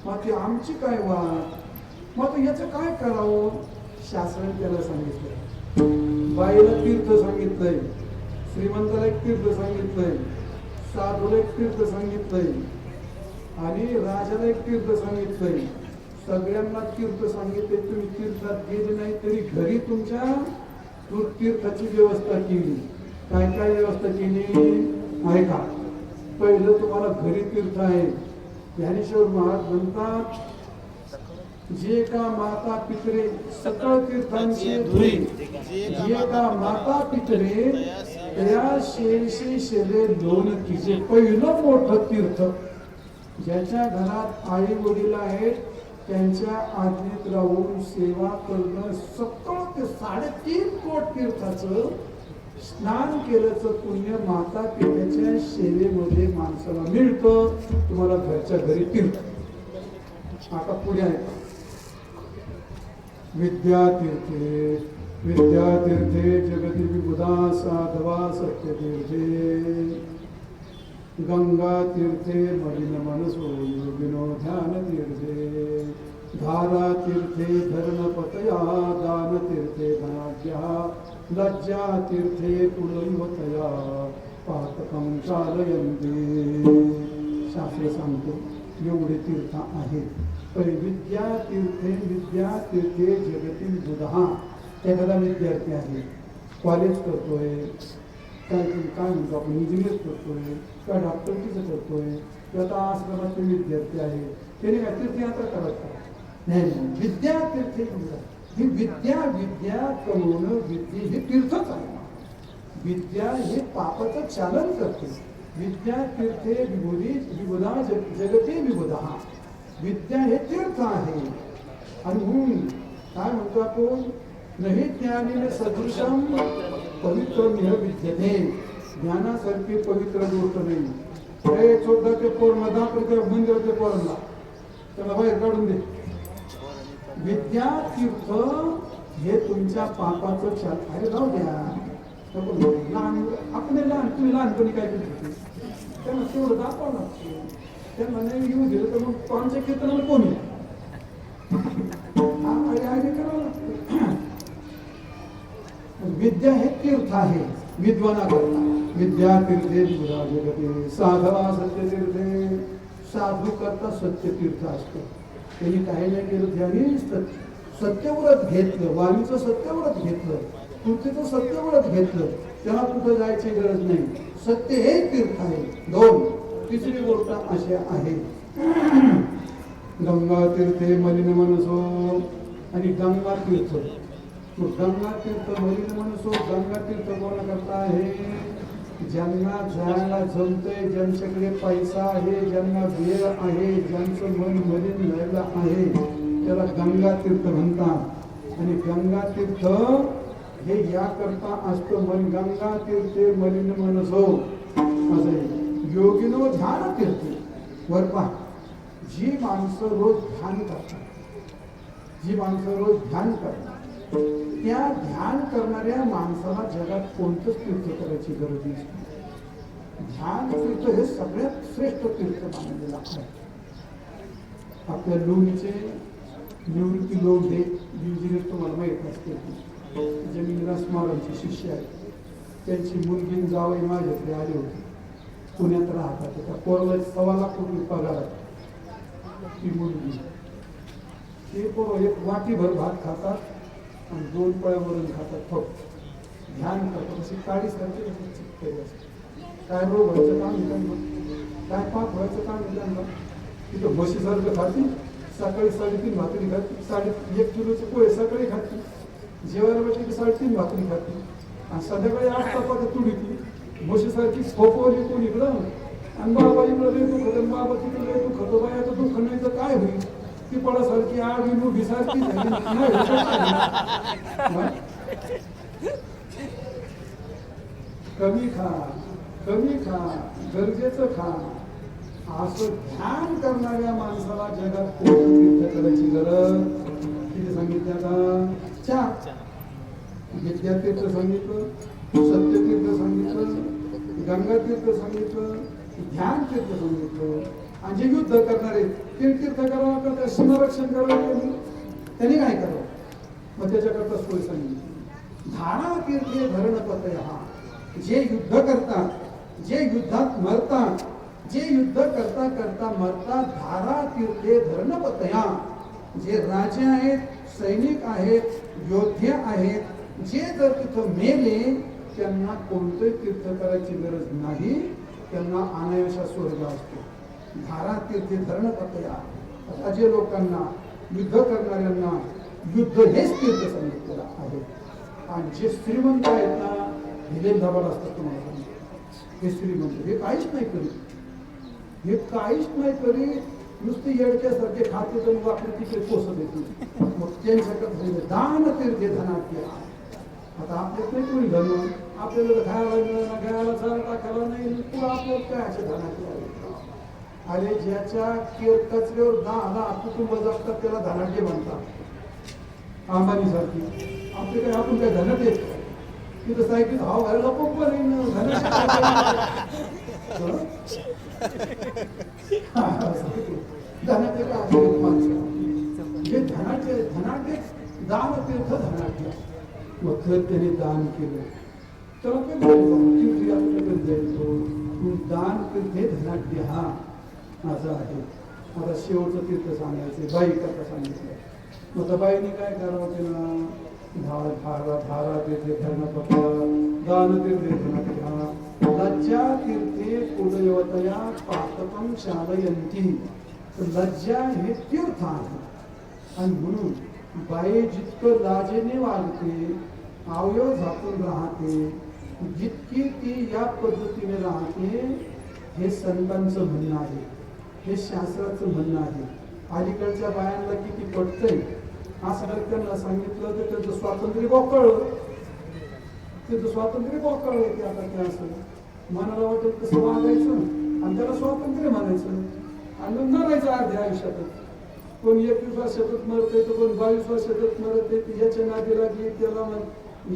मग ती आमची काय वाट? मग याचं काय करावं? शास्त्राने त्याला सांगितलं. बाईला तीर्थ सांगितलंय, श्रीमंताला एक तीर्थ सांगितलंय, साधूला एक तीर्थ सांगितलंय, आणि राजाला एक तीर्थ सांगितलंय. सगळ्यांना तीर्थ सांगितले. तुम्ही तीर्थात गेले नाही तरी घरी तुमच्या तीर्थाची व्यवस्था केली. काय काय व्यवस्था केली ऐका. पहिलं तुम्हाला घरी तीर्थ आहे. ज्ञानेश्वर महाराज म्हणतात, जे का माता पितरे सकळ तीर्थांची धुरी, जे का माता पितरे त्या शेषे शेले दोन तिचे. पहिलं मोठं तीर्थ, ज्याच्या घरात आई वडील आहेत त्यांच्या आज्ञेत राहून सेवा करणं, सकळ ते 3.5 कोट तीर्थाचं स्नान केल्याचं पुण्य माता पित्याच्या सेवेमध्ये माणसाला मिळतं. तुम्हाला घरच्या घरी तीर्थ. आता पुढे आहे विद्यातीर्थे. विद्यातीर्थे जगती विबुधा साधवा सत्यतीर्थे. गंगा तीर्थे मलिन मनसो योगिनो ध्यान तीर्थे. धारा तीर्थे धर्मपतया दान तीर्थे धनाढ्या. लज्जा तीर्थे पुनर्वतया पातकं चालयन्ति. शास्त्र सांगतो एवढे तीर्थ आहेत. पण विद्यातीर्थे जगती बुधा. एखादा विद्यार्थी आहे, कॉलेज करतोय, काय म्हणतो आपण, इंजिनियर करतोय, काय डॉक्टरकीचं करतोय, किंवा आता आश्रमाचे विद्यार्थी आहे, त्याने काय तीर्थयात्रा करायचं नाही. विद्यातीर्थे ही विद्या कमवणं, विद्या हे तीर्थच आहे. विद्या हे पापाचं चालन करते. विद्यातीर्थे विबुधा जगती विबुधा. विद्या हे तीर्थ आहे. आणि म्हणून काय म्हणतो आपण, नाही ज्ञानीने सदृशम पवित्र निह विद्यते. ज्ञानासारखी पवित्र गोष्ट नाही. हे चोखदा ते पोर मधाकडे मंदिर ते पोरांना त्याला बाहेर काढून दे. विद्या तीर्थ हे तुमच्या पापाचं छान. अरे जाऊ द्या लहान आपण लहान तुम्ही लहानपणी काय केलं होते त्यांना तेवढं दाखवावं लागतं. त्यांना नाही येऊ दिलं तर मग आमच्या कीर्तनाला कोणी करावं लागतं. विद्या हे तीर्थ आहे विद्वाना करता. विद्या तीर्थे जगते साधवा सत्य तीर्थे. साधू करता सत्य तीर्थ असतं. त्यांनी काही नाही केलं त्यांनी सत्यव्रत घेतलं. वाणीचं सत्यव्रत घेतलं. कृतीचं सत्यव्रत घेतलं. त्याला कुठं जायची गरज नाही. सत्य हे तीर्थ आहे. दोन तिसरी गोष्ट अशी आहे गंगा तीर्थे मलिन मनसो. आणि गंगा तीर्थ गंगा तीर्थ मलिन मनसो. गंगा तीर्थ कोण करता आहे? ज्यांना जायला जमतंय, ज्यांच्याकडे पैसा आहे, ज्यांना वेळ आहे, ज्यांचं मन मलिन झालेलं आहे त्याला गंगा तीर्थ म्हणतात. आणि गंगा तीर्थ हे या करता असतं. मन गंगा तीर्थे मलिन मनसो असं योगिनो ध्यान तीर्थे. वर पहा जी माणसं रोज ध्यान करतात, जी माणसं रोज ध्यान करतात त्या ध्यान करणाऱ्या माणसाला जगात कोणतंच तीर्थ करायची गरज नसते. ध्यान तीर्थ हे सगळ्यात श्रेष्ठ तीर्थ मानलेलं आहे. आपल्या लोणीचे निवृत्ती लोक इंजिनियर तुम्हाला माहीत असते. जमीन स्मारकचे शिष्य आहेत. त्यांची मुलगी जावई माझ्याकडे आली होती. पुण्यात राहतात. त्या पोराला 1.25 लाख रुपये पगार आहे. ती मुलगी ते पोरं एक वाटीभर भात खातात आणि 2 पळ्या वरून खातात. फक्त ध्यान करतात. अशी काळी सारखी काय रोग व्हायचं काम त्यांना, काय पाप व्हायचं काम त्यांना. तिथं म्हशीसारखं खाती. सकाळी 3.5 भाकरी खाती. 1.5 किलोचे पोहे सकाळी खाती. जेवायला बसली की 3.5 भाकरी खाती. आणि संध्याकाळी 8 तापात तुडीती. म्हशीसारखी फोपवली कोण इकडं आणि बाबा इकडं लय दुखत आणि बाबा तिकडं लय दुखत. बाई आता दुःख नाही तर काय होईल? ती पडासारखी आगी मुठीसारखी कमी खा, कमी खा, गरजेचं खा. असं ध्यान करणाऱ्या माणसाला जगात कोणतं तीर्थ करायची गरज किती सांगितलं का? 4. विद्यातीर्थ सांगितलं, सत्यतीर्थ सांगितलं, गंगा तीर्थ सांगितलं, ध्यान तीर्थ सांगितलं. आणि जे युद्ध करणारे ते तीर्थ करावं का सीमारक्षण करावं त्यांनी काय करावं? मग त्याच्याकरता सोय सांगितली. धारा तीर्थे धरणपतय. हा जे युद्ध करतात, जे युद्धात मरतात, जे युद्ध करता करता मरतात धारा तीर्थे धरणपतया. जे राजे आहेत, सैनिक आहेत, योद्धे आहेत, जे जर तिथं मेले त्यांना कोणतंही तीर्थ करायची गरज नाही. त्यांना अनायासा स्वर्ग असतो. धारा तीर्थे धरणपतया. अशा लोकांना युद्ध करणाऱ्यांना युद्ध हेच तीर्थ सांगितलेलं आहे. आणि जे श्रीमंत आहेत ना हे धबाड असतात. तुम्हाला सांगतो हे श्रीमंत हे काहीच नाही करीत. हे काहीच नाही करीत. नुसते येडक्यासारखे खाते तर मग आपले तिकडे पोसत येते. मग त्यांच्याकडे दान तीर्थे धनाट्य. आता आपल्यात नाही कोणी धन. आपल्याला खायला मिळाला, घ्यायला चाल टाकायला नाही. तुला आपल्याला काय असे धनाट्य अरे ज्याच्या कचऱ्यावर 10 कुटुंब जगतात त्याला धनाट्य म्हणतात. अंबानी सारखी आपले काय आपण काय धनाट्य तिथं सायकल हाव घालायला पंप नाही धनाट्य का हे धनाट्य धनाट्य दान तीर्थ धनाट्य. मग जर त्याने दान केलं तर आपल्याकडे जायचो. दान तीर्थे धनाट्य हा असं आहे. आता शेवटचं तीर्थ सांगायचं बाई करता सांगितलं. मग त्या बाईने काय करावं केलं? धारा तीर्थे धरणपत दान तीर्थे धनाट्य लज्जा तीर्थे कुलदेवतया पातकं शालयंती. लज्जा हे तीर्थ आहे. आणि म्हणून बाई जितकं लाजेने वागते, अवयव झाकून राहते, जितकी ती या पद्धतीने राहते हे संतांचं म्हणणं आहे. हे शास्त्राचं म्हणणं आहे. अलीकडच्या बायांना किती पटतंय असं जर त्यांना सांगितलं तर त्यांचं स्वातंत्र्य बोकळलं, त्याचं स्वातंत्र्य बोकळलं की आता ते असं मनाला वाटेल कसं वागायचं आणि त्याला स्वातंत्र्य म्हणायचं आणि मग मरायचं अर्ध्या आयुष्यातच. कोण 21 वर्षातच मरते तर कोण 22 वर्षातच मरते. याच्या नादी लागली त्याला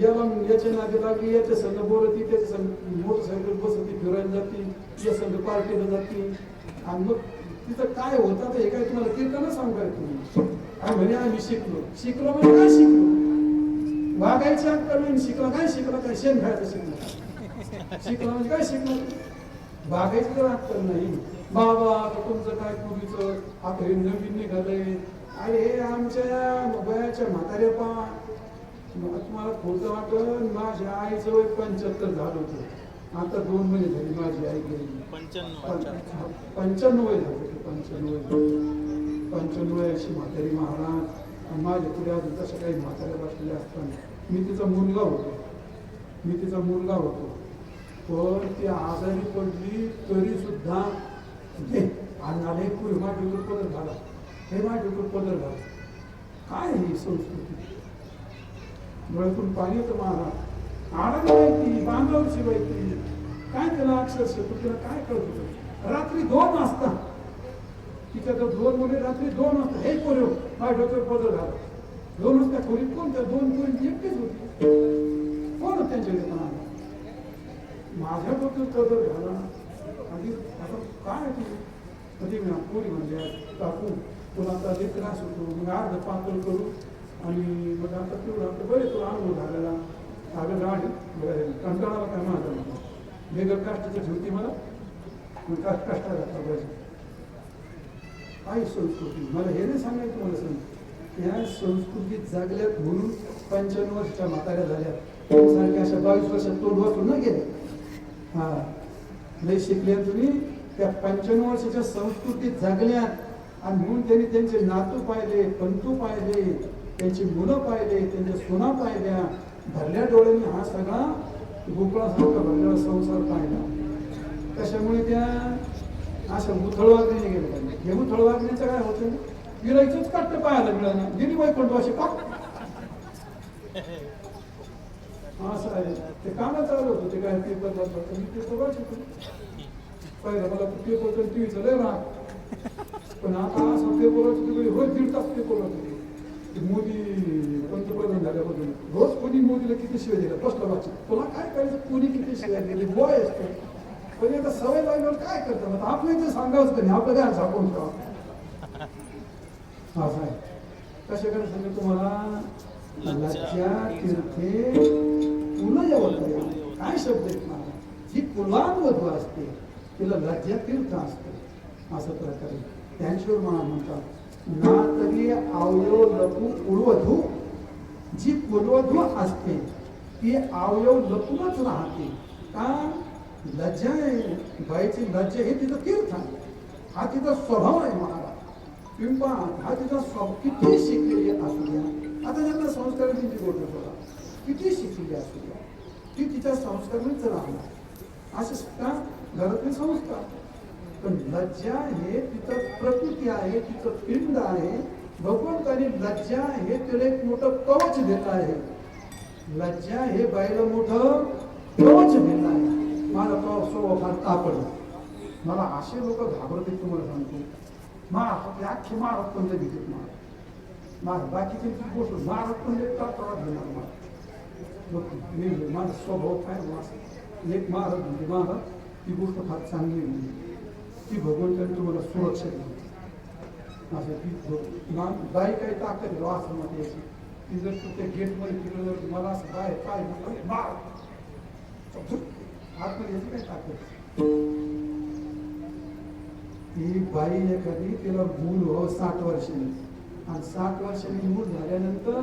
याला याच्या नादी लागली याच्या संघ बोलती त्याच्या संघ मोटरसायकल बसती फिरायला जाती या संघ पार्टीला जाती आणि मग तिथं काय होतं हे काय तुम्हाला कीर्तन सांगू काय तुम्ही. आणि म्हणे आम्ही शिकलो म्हणजे काय शिकलो वागायची अक्कल नाही. शिकला काय शेण खायचं शिकलं म्हणजे काय शिकलं वागायची तर अक्कल नाही. बाबा आता तुमचं काय पूर्वीचं आता हे नवीन निघालंय. अरे हे आमच्या वयाच्या म्हाताऱ्या पा तुम्हाला खोटं वाटत माझ्या आईचं वय 75 झालं होतं. आता 2 महिने झाली माझी आई गेली. 95 वय झालं. 95 वयाची म्हातारी महाराज आणि माझ्या पुढे अजून तशा काही म्हाताऱ्या बसलेल्या असताना मी तिचा मुलगा होतो. पण ती आजारी पडली तरी सुद्धा अन्नाला पुढे माझ्या पदर झाला. हे माझ्या पदर झाला. काय ही संस्कृती डोळ्यातून पाणी होतं महाराज. आडत माहिती बांधावर शिवायची काय त्याला अक्षरशः तिला काय कळत होतं. रात्री 2 वाजता तिच्या 2 मुले रात्री 2 वाजता हे पोरं माझ्या डोक्यावर पदर झाला. 2 वाजता खोलीत कोण त्या 2 पोरी एकटीच होती. कोण त्यांच्याकडे पण आला माझ्या डोक्यावर पदर झाला. आणि आता काय ती पोरी म्हणजे टाकू तुला आता ते त्रास होतो मग अर्ध पातळ करू आणि मग आता तेवढं आता बरे तुला अनुभव झालेला अगं गाड कंटाळाला काय माझा बेगर काष्टाची ठेवती मला मग कष्टा घातला पाहिजे. काय संस्कृती मला हे नाही सांगायचं. मला सांग या संस्कृतीत जागल्यात म्हणून 95 वर्षाच्या म्हाताऱ्या झाल्या सारख्या अशा 22 वर्षात तोंड वाचून न गेले. हा लय शिकल्या तुम्ही त्या 95 वर्षाच्या संस्कृतीत जागल्यात आणि म्हणून त्यांनी त्यांचे नातू पाहिले पंतू पाहिले त्यांची मुलं पाहिले त्यांच्या सुना पाहिल्या भरल्या डोळ्यांनी हा सगळा गोकुळासारखा भरलेला संसार पाहिला. कशामुळे त्या अशा उथळ वागण्याने गेले पाहिजे. हे उथळ वागण्याचं काय होतं विरायचंच काट्ट पाहायला मिळालं गेली बाई पण असे पाक असं आहे. ते कामं चालू होतं ते काय पेपर वाचत मी पेपर वाचतो पहिला मला पेपर तर टीव्हीचं लय राहत. पण आता असं पेपर वाचतो रोज 1.5 तास पेपर वाचतो. मोदी पंतप्रधान झाल्यापासून रोज कोणी मोदीला किती शिवाय दिला प्रश्न वाचत तुला काय करायचं कोणी किती शिवाय दिले बॉय असतो. पण आता सवय लागल्यावर काय करतात आपलं ते सांगावंच नाही आपलं काय झाकून ठेवा. असं आहे. कशाकडे सांगतो तुम्हाला लज्जा तीर्थे पुलयवतया काय शब्द आहेत मला जी कुलांवधू असते तिला लज्जा तीर्थ असते असं प्रकारे त्यांच्यावर मला म्हणतात ना तरी अवयव लपू कुळवधू जी कुलवधू असते ती अवयव लपूनच राहते. का लज्जा आहे बाईची लज्जा हे तिचं तीर्थ आहे. हा तिचा स्वभाव आहे महाराज. पिंपा हा तिचा स्वभाव किती शिकलेली असू द्या आता ज्यांना संस्कार त्यांची गोष्ट बघा किती शिकलेली असू द्या ती तिच्या संस्कारानेच राहणार असे का घरातले संस्कार. पण लज्जा हे तिचं प्रकृती आहे तिचं पिंड आहे. भगवंताने लज्जा हे तिला एक मोठं कवच देत आहे. लज्जा हे बाईला मोठं कवच देत आहे. माझा तो स्वभाव फार तापडला मला असे लोक घाबरते तुम्हाला सांगतो. महाराष्ट्रातले अख्खे महाराष्ट्र पण भीतीत महाराज बाकीची गोष्ट महाराष्ट्र पण घेणार मला माझा स्वभाव काय एक महाराज म्हणजे महाराज ती गोष्ट फार चांगली म्हणजे ती भगवंताने तुम्हाला सुरक्षा दिली. असं ती बाई काही ताकद आहे आश्रमात यायची ती जर तू त्या गेटमध्ये फिरलं तर मला असं बाय काय मार आतमध्ये याची काय ताकद. ती बाई एखादी तिला मूल हो 60 वर्षांनी आणि 60 वर्षांनी मूल झाल्यानंतर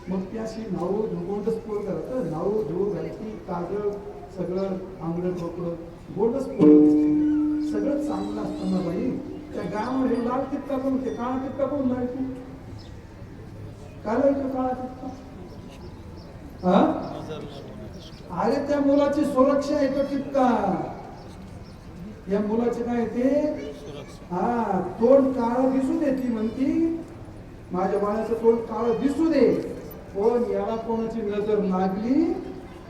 मग ती अशी नाऊ गोंडच पोळ करत नाऊ धुवू घालायची काजळ सगळं आंगडं ठोकळं गोंडच पोळ दिसते सगळं चांगलं असताना बाई त्या गावावर हे लाल टिपका पण होते काळा टिपका पण लावायची काय लावायचं काळा टिपका. अरे त्या मुलाची सुरक्षा आहे तो टिपका. या मुलाचे काय ते हा तोंड काळं दिसून येते म्हणती माझ्या बाळाचं तोंड काळं दिसू दे, पण याला कोणाची नजर लागली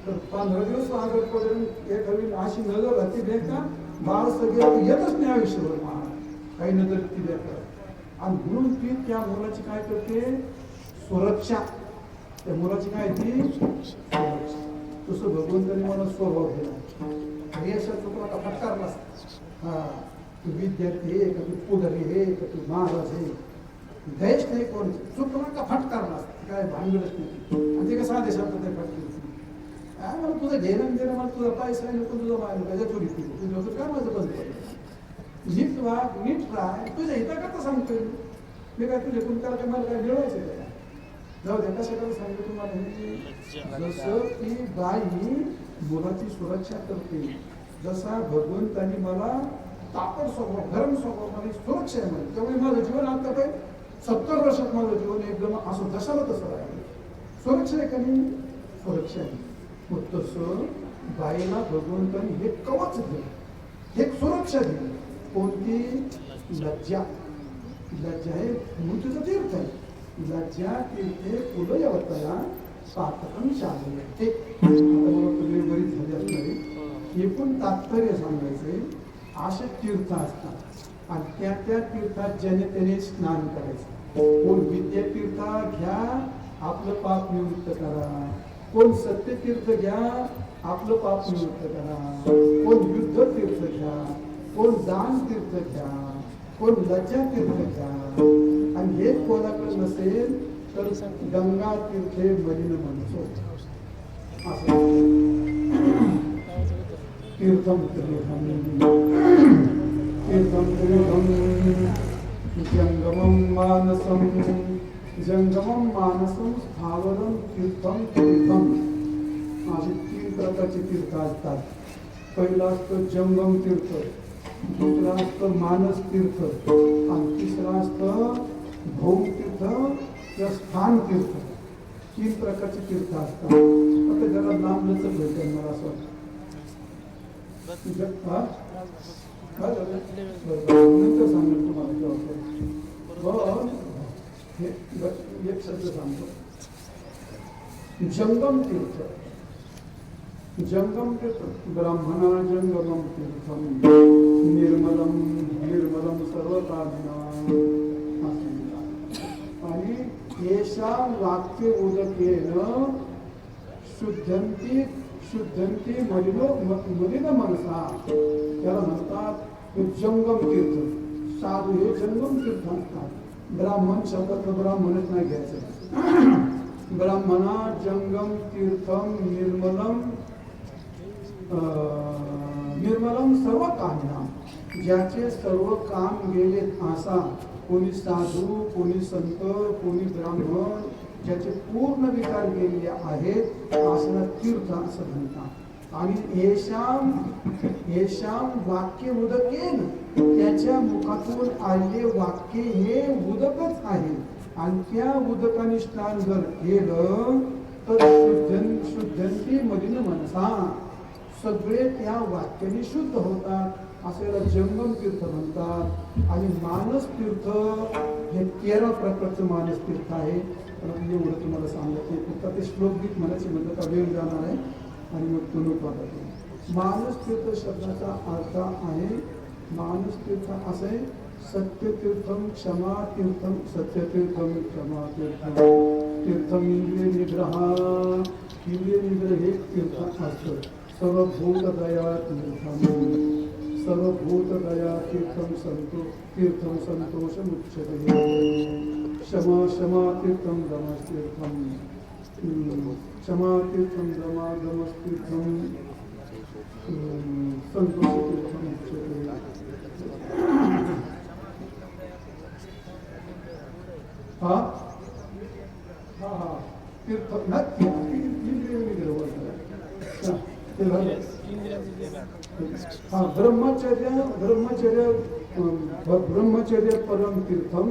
तर 15 दिवस अगोदरपर्यंत एखादी अशी नजर राहते बेका बाळ सगळं येतच नाही आयुष्यभर मला काही नजर ती बेकार. आणि म्हणून ती त्या मुलाची काय करते सुरक्षा, त्या मुलाची काय ती सुरक्षा. तसं भगवंताने मला स्वभाव दिला. हे अशा चुकला का फटकार नसता. हा तू विद्यार्थी आहे का, तू पुढारी आहे का, तू महाराज आहे, द्वेष नाही कोण, चुकला का फटकार नसता, काय भांडणच नाही. आणि ते कसं देशात ते फटके काय मला तुझं घेणं देणं, मला तुझा पैसा आहे नको, तुझं माय त्याच्या चोरी केली तुझं काय माझं बंद पडलं. नीट वाग, नीट राह, तुझ्या हिता करता सांगतोय मी काय तुझ्या तुमच्याला काय मला काय मिळवायचं काय. जाऊ द्या कशाकडे सांगतो तुम्हाला, जसं ती बाई मुलाची सुरक्षा करते, जसा भगवंतानी मला तापड स्वभाव गरम स्वभाव मला सुरक्षा आहे म्हणजे, त्यामुळे माझं जीवन आता काही 70 वर्षात माझं जीवन एकदम असं जशाला तसं राहिलं. सुरक्षा आहे का नाही, सुरक्षा आहे. मग तसं बाईला भगवंतानी हे कवच दिलं, हे सुरक्षा दिली. कोणती लज्जा, लज्जा हे मृत्यूचं तीर्थ आहे. लज्जा तीर्थे कुलयवतया सातकं शालेय. आता मला तुम्ही बरीच झाली असणारी, एकूण तात्पर्य सांगायचे असे तीर्थ असतात आणि त्या त्या तीर्थात ज्याने त्याने स्नान करायचं. कोण विद्यातीर्थ घ्या आपलं पाप निवृत्त करा, कोण सत्यतीर्थ घ्या आपलं पाप निवृत्त करा, कोण युद्ध तीर्थ घ्या, कोण दान तीर्थ घ्या, कोण लज्जा तीर्थ घ्या. आणि हे कोणाकडे नसेल तर गंगा तीर्थे मलिन मनसो असं. तीर्थम तीर्थम तीर्थम तीर्थम जंगमं मानसं जंगमं मानसं स्थावरं तीर्थम तीर्थम. असे 3 प्रकारचे तीर्थ असतात. पहिलं असतं जंगम तीर्थ, दुसरं असतं मानस तीर्थ आणि तिसरं असतं भौम तीर्थ किंवा स्थान तीर्थ. 3 प्रकारचे तीर्थ असतात. आता जरा लांब लचक भेटेल मला असं वाटतं. नंतर सांगेल तुम्हाला जबाबदारी. एक शब्द सांगतो. जंगम तीर्थ, जंगम तीर्थ ब्राह्मणा जंगमं तीर्थम निर्मलम निर्मलम सर्वकामिनां. आणि येषां वाक्य उदकेन शुद्धंती शुद्धंती मलिन मनसा. त्याला म्हणतात जंगम तीर्थ. साधू हे जंगम तीर्थ असतात. ब्राह्मण शब्दात ब्राह्मणच नाही घ्यायचं. ब्राह्मणा जंगम तीर्थम निर्मलम निर्मलम सर्व कामना. ज्याचे सर्व काम गेले असा कोणी साधू, कोणी संत, कोणी ब्राह्मण, ज्याचे पूर्ण विकार गेलेले आहेत असं तीर्थ असं म्हणतात. आणि येशाम वाक्य उदकेन, त्याच्या मुखातून आलेले वाक्य हे उदकच आहे. आणि त्या उदकाने स्नान जर केलं तर शुद्धंती मलिन मनसा, सगळे त्या वाक्याने शुद्ध होतात. असेला जंगम तीर्थ म्हणतात. आणि मानस तीर्थ हे 13 प्रकारचं मानस तीर्थ आहे. पण एवढं तुम्हाला सांगत नाही, फक्त ते श्लोकगीत म्हणायचे म्हणलं का वेळ जाणार आहे आणि मग तो लोक वाटतो. मानस तीर्थ शब्दाचा अर्थ आहे, मानस तीर्थ असे सत्यतीर्थम क्षमा तीर्थम सत्यतीर्थम क्षमा तीर्थम तीर्थम इंद्रिय निग्रह. इंद्रिय निग्रह हे तीर्थ असतं. सर्वभूतदया तीर्थम सर्वभूतदया तीर्थम तीर्थम संतोषमुच्यते. क्षमा क्षमा तीर्थम दमस्तीर्थम क्षमा तीर्थम दमस्तीर्थम संतोष तीर्थम उच्यते. हा हा हा तीर्थ नक्की इंद्रिय निग्रह. हा ब्रह्मचर्य ब्रह्मचर्य ब्रह्मचर्य परम तीर्थम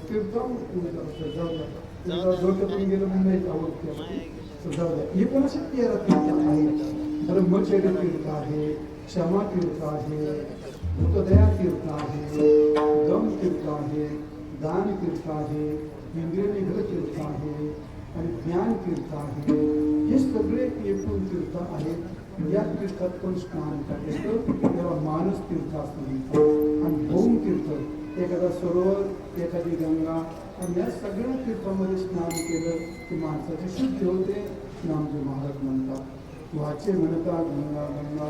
तीर्थम. डोक्यातून गेलं म्हणजे आवडते. ही पण अशी 13 तीर्थ आहेत. ब्रह्मचर्य तीर्थ आहे, क्षमा तीर्थ आहे, भूतदया तीर्थ आहे, दम तीर्थ आहे, दान तीर्थ आहे, इंद्रिय निग्रह तीर्थ आहे आणि ज्ञान तीर्थ आहे. हे सगळे एकूण तीर्थ आहेत. या तीर्थात कोण स्नान करायचं तेव्हा मानस तीर्थ असं म्हणतात. आणि भौम तीर्थ एखादा सरोवर, एखादी गंगा, आणि या सगळ्या तीर्थामध्ये स्नान केलं की माणसाची शुद्धी होते. नामदेव महाराज म्हणतात वाचे म्हणतात गंगा गंगा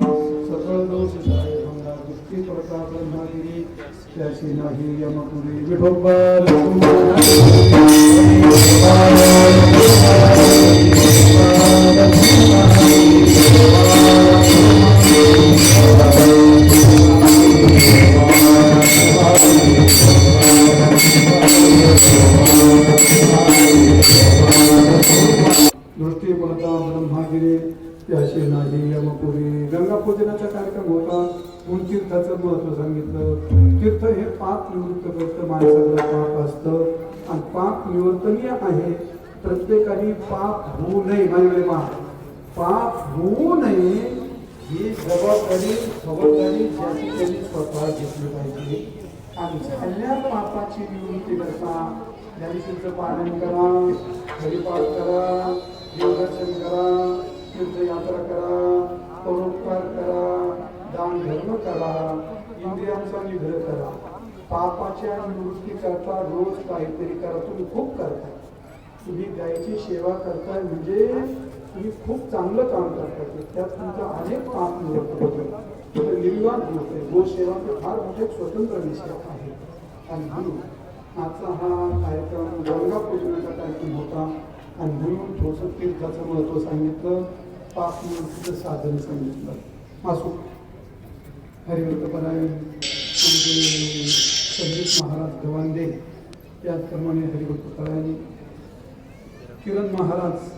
सकळ दोष जाय गंगा दृष्टी पडता ब्रह्मागिरी त्याशी नाही यमपुरी विठोबा. दृष्टी पडता ब्रह्मागिरी त्याशी नाही यमपुरी. गंगा पूजनाचा कार्यक्रम होता. म्हणून तीर्थाचं महत्व सांगितलं. तीर्थ हे पाप निवृत्त करतं. माणसाचं पाप असतं आणि पाप निवर्तनीय आहे. प्रत्येकाने पाप होऊ नये. म्हणजे पाप होऊ नये ही जबाबदारी ज्याची त्यांनी स्वतः घेतली पाहिजे. आणि झाल्या पापाची निवृत्ती करता ज्ञानेश्वरीचं पारायण करा, हरिपाठ करा, देवदर्शन करा, तीर्थयात्रा करा, परोपकार करा, दान धर्म करा, इंद्रियांचा निग्रह करा. पापाच्या निवृत्ती करता रोज काहीतरी करा. तुम्ही खूप करताय. तुम्ही गायीची सेवा करताय म्हणजे तुम्ही खूप चांगलं काम करताय. त्यात तुमचा अनेक पाप निवृत्त होतो. निर्वाण होते. गोसेवा हे फार मोठे स्वतंत्र विषय आहे. आणि म्हणून आजचा हा कार्यक्रम गंगा पूजनाचा कार्यक्रम होता. आणि म्हणून थोडंसं तीर्थाचं महत्त्व सांगितलं, पाप निवृत्तीचं साधन सांगितलं. असो हरिभक्तपरायण आमचे संदीप महाराज गवांदे, त्याचप्रमाणे हरिभक्तपरायण किरण महाराज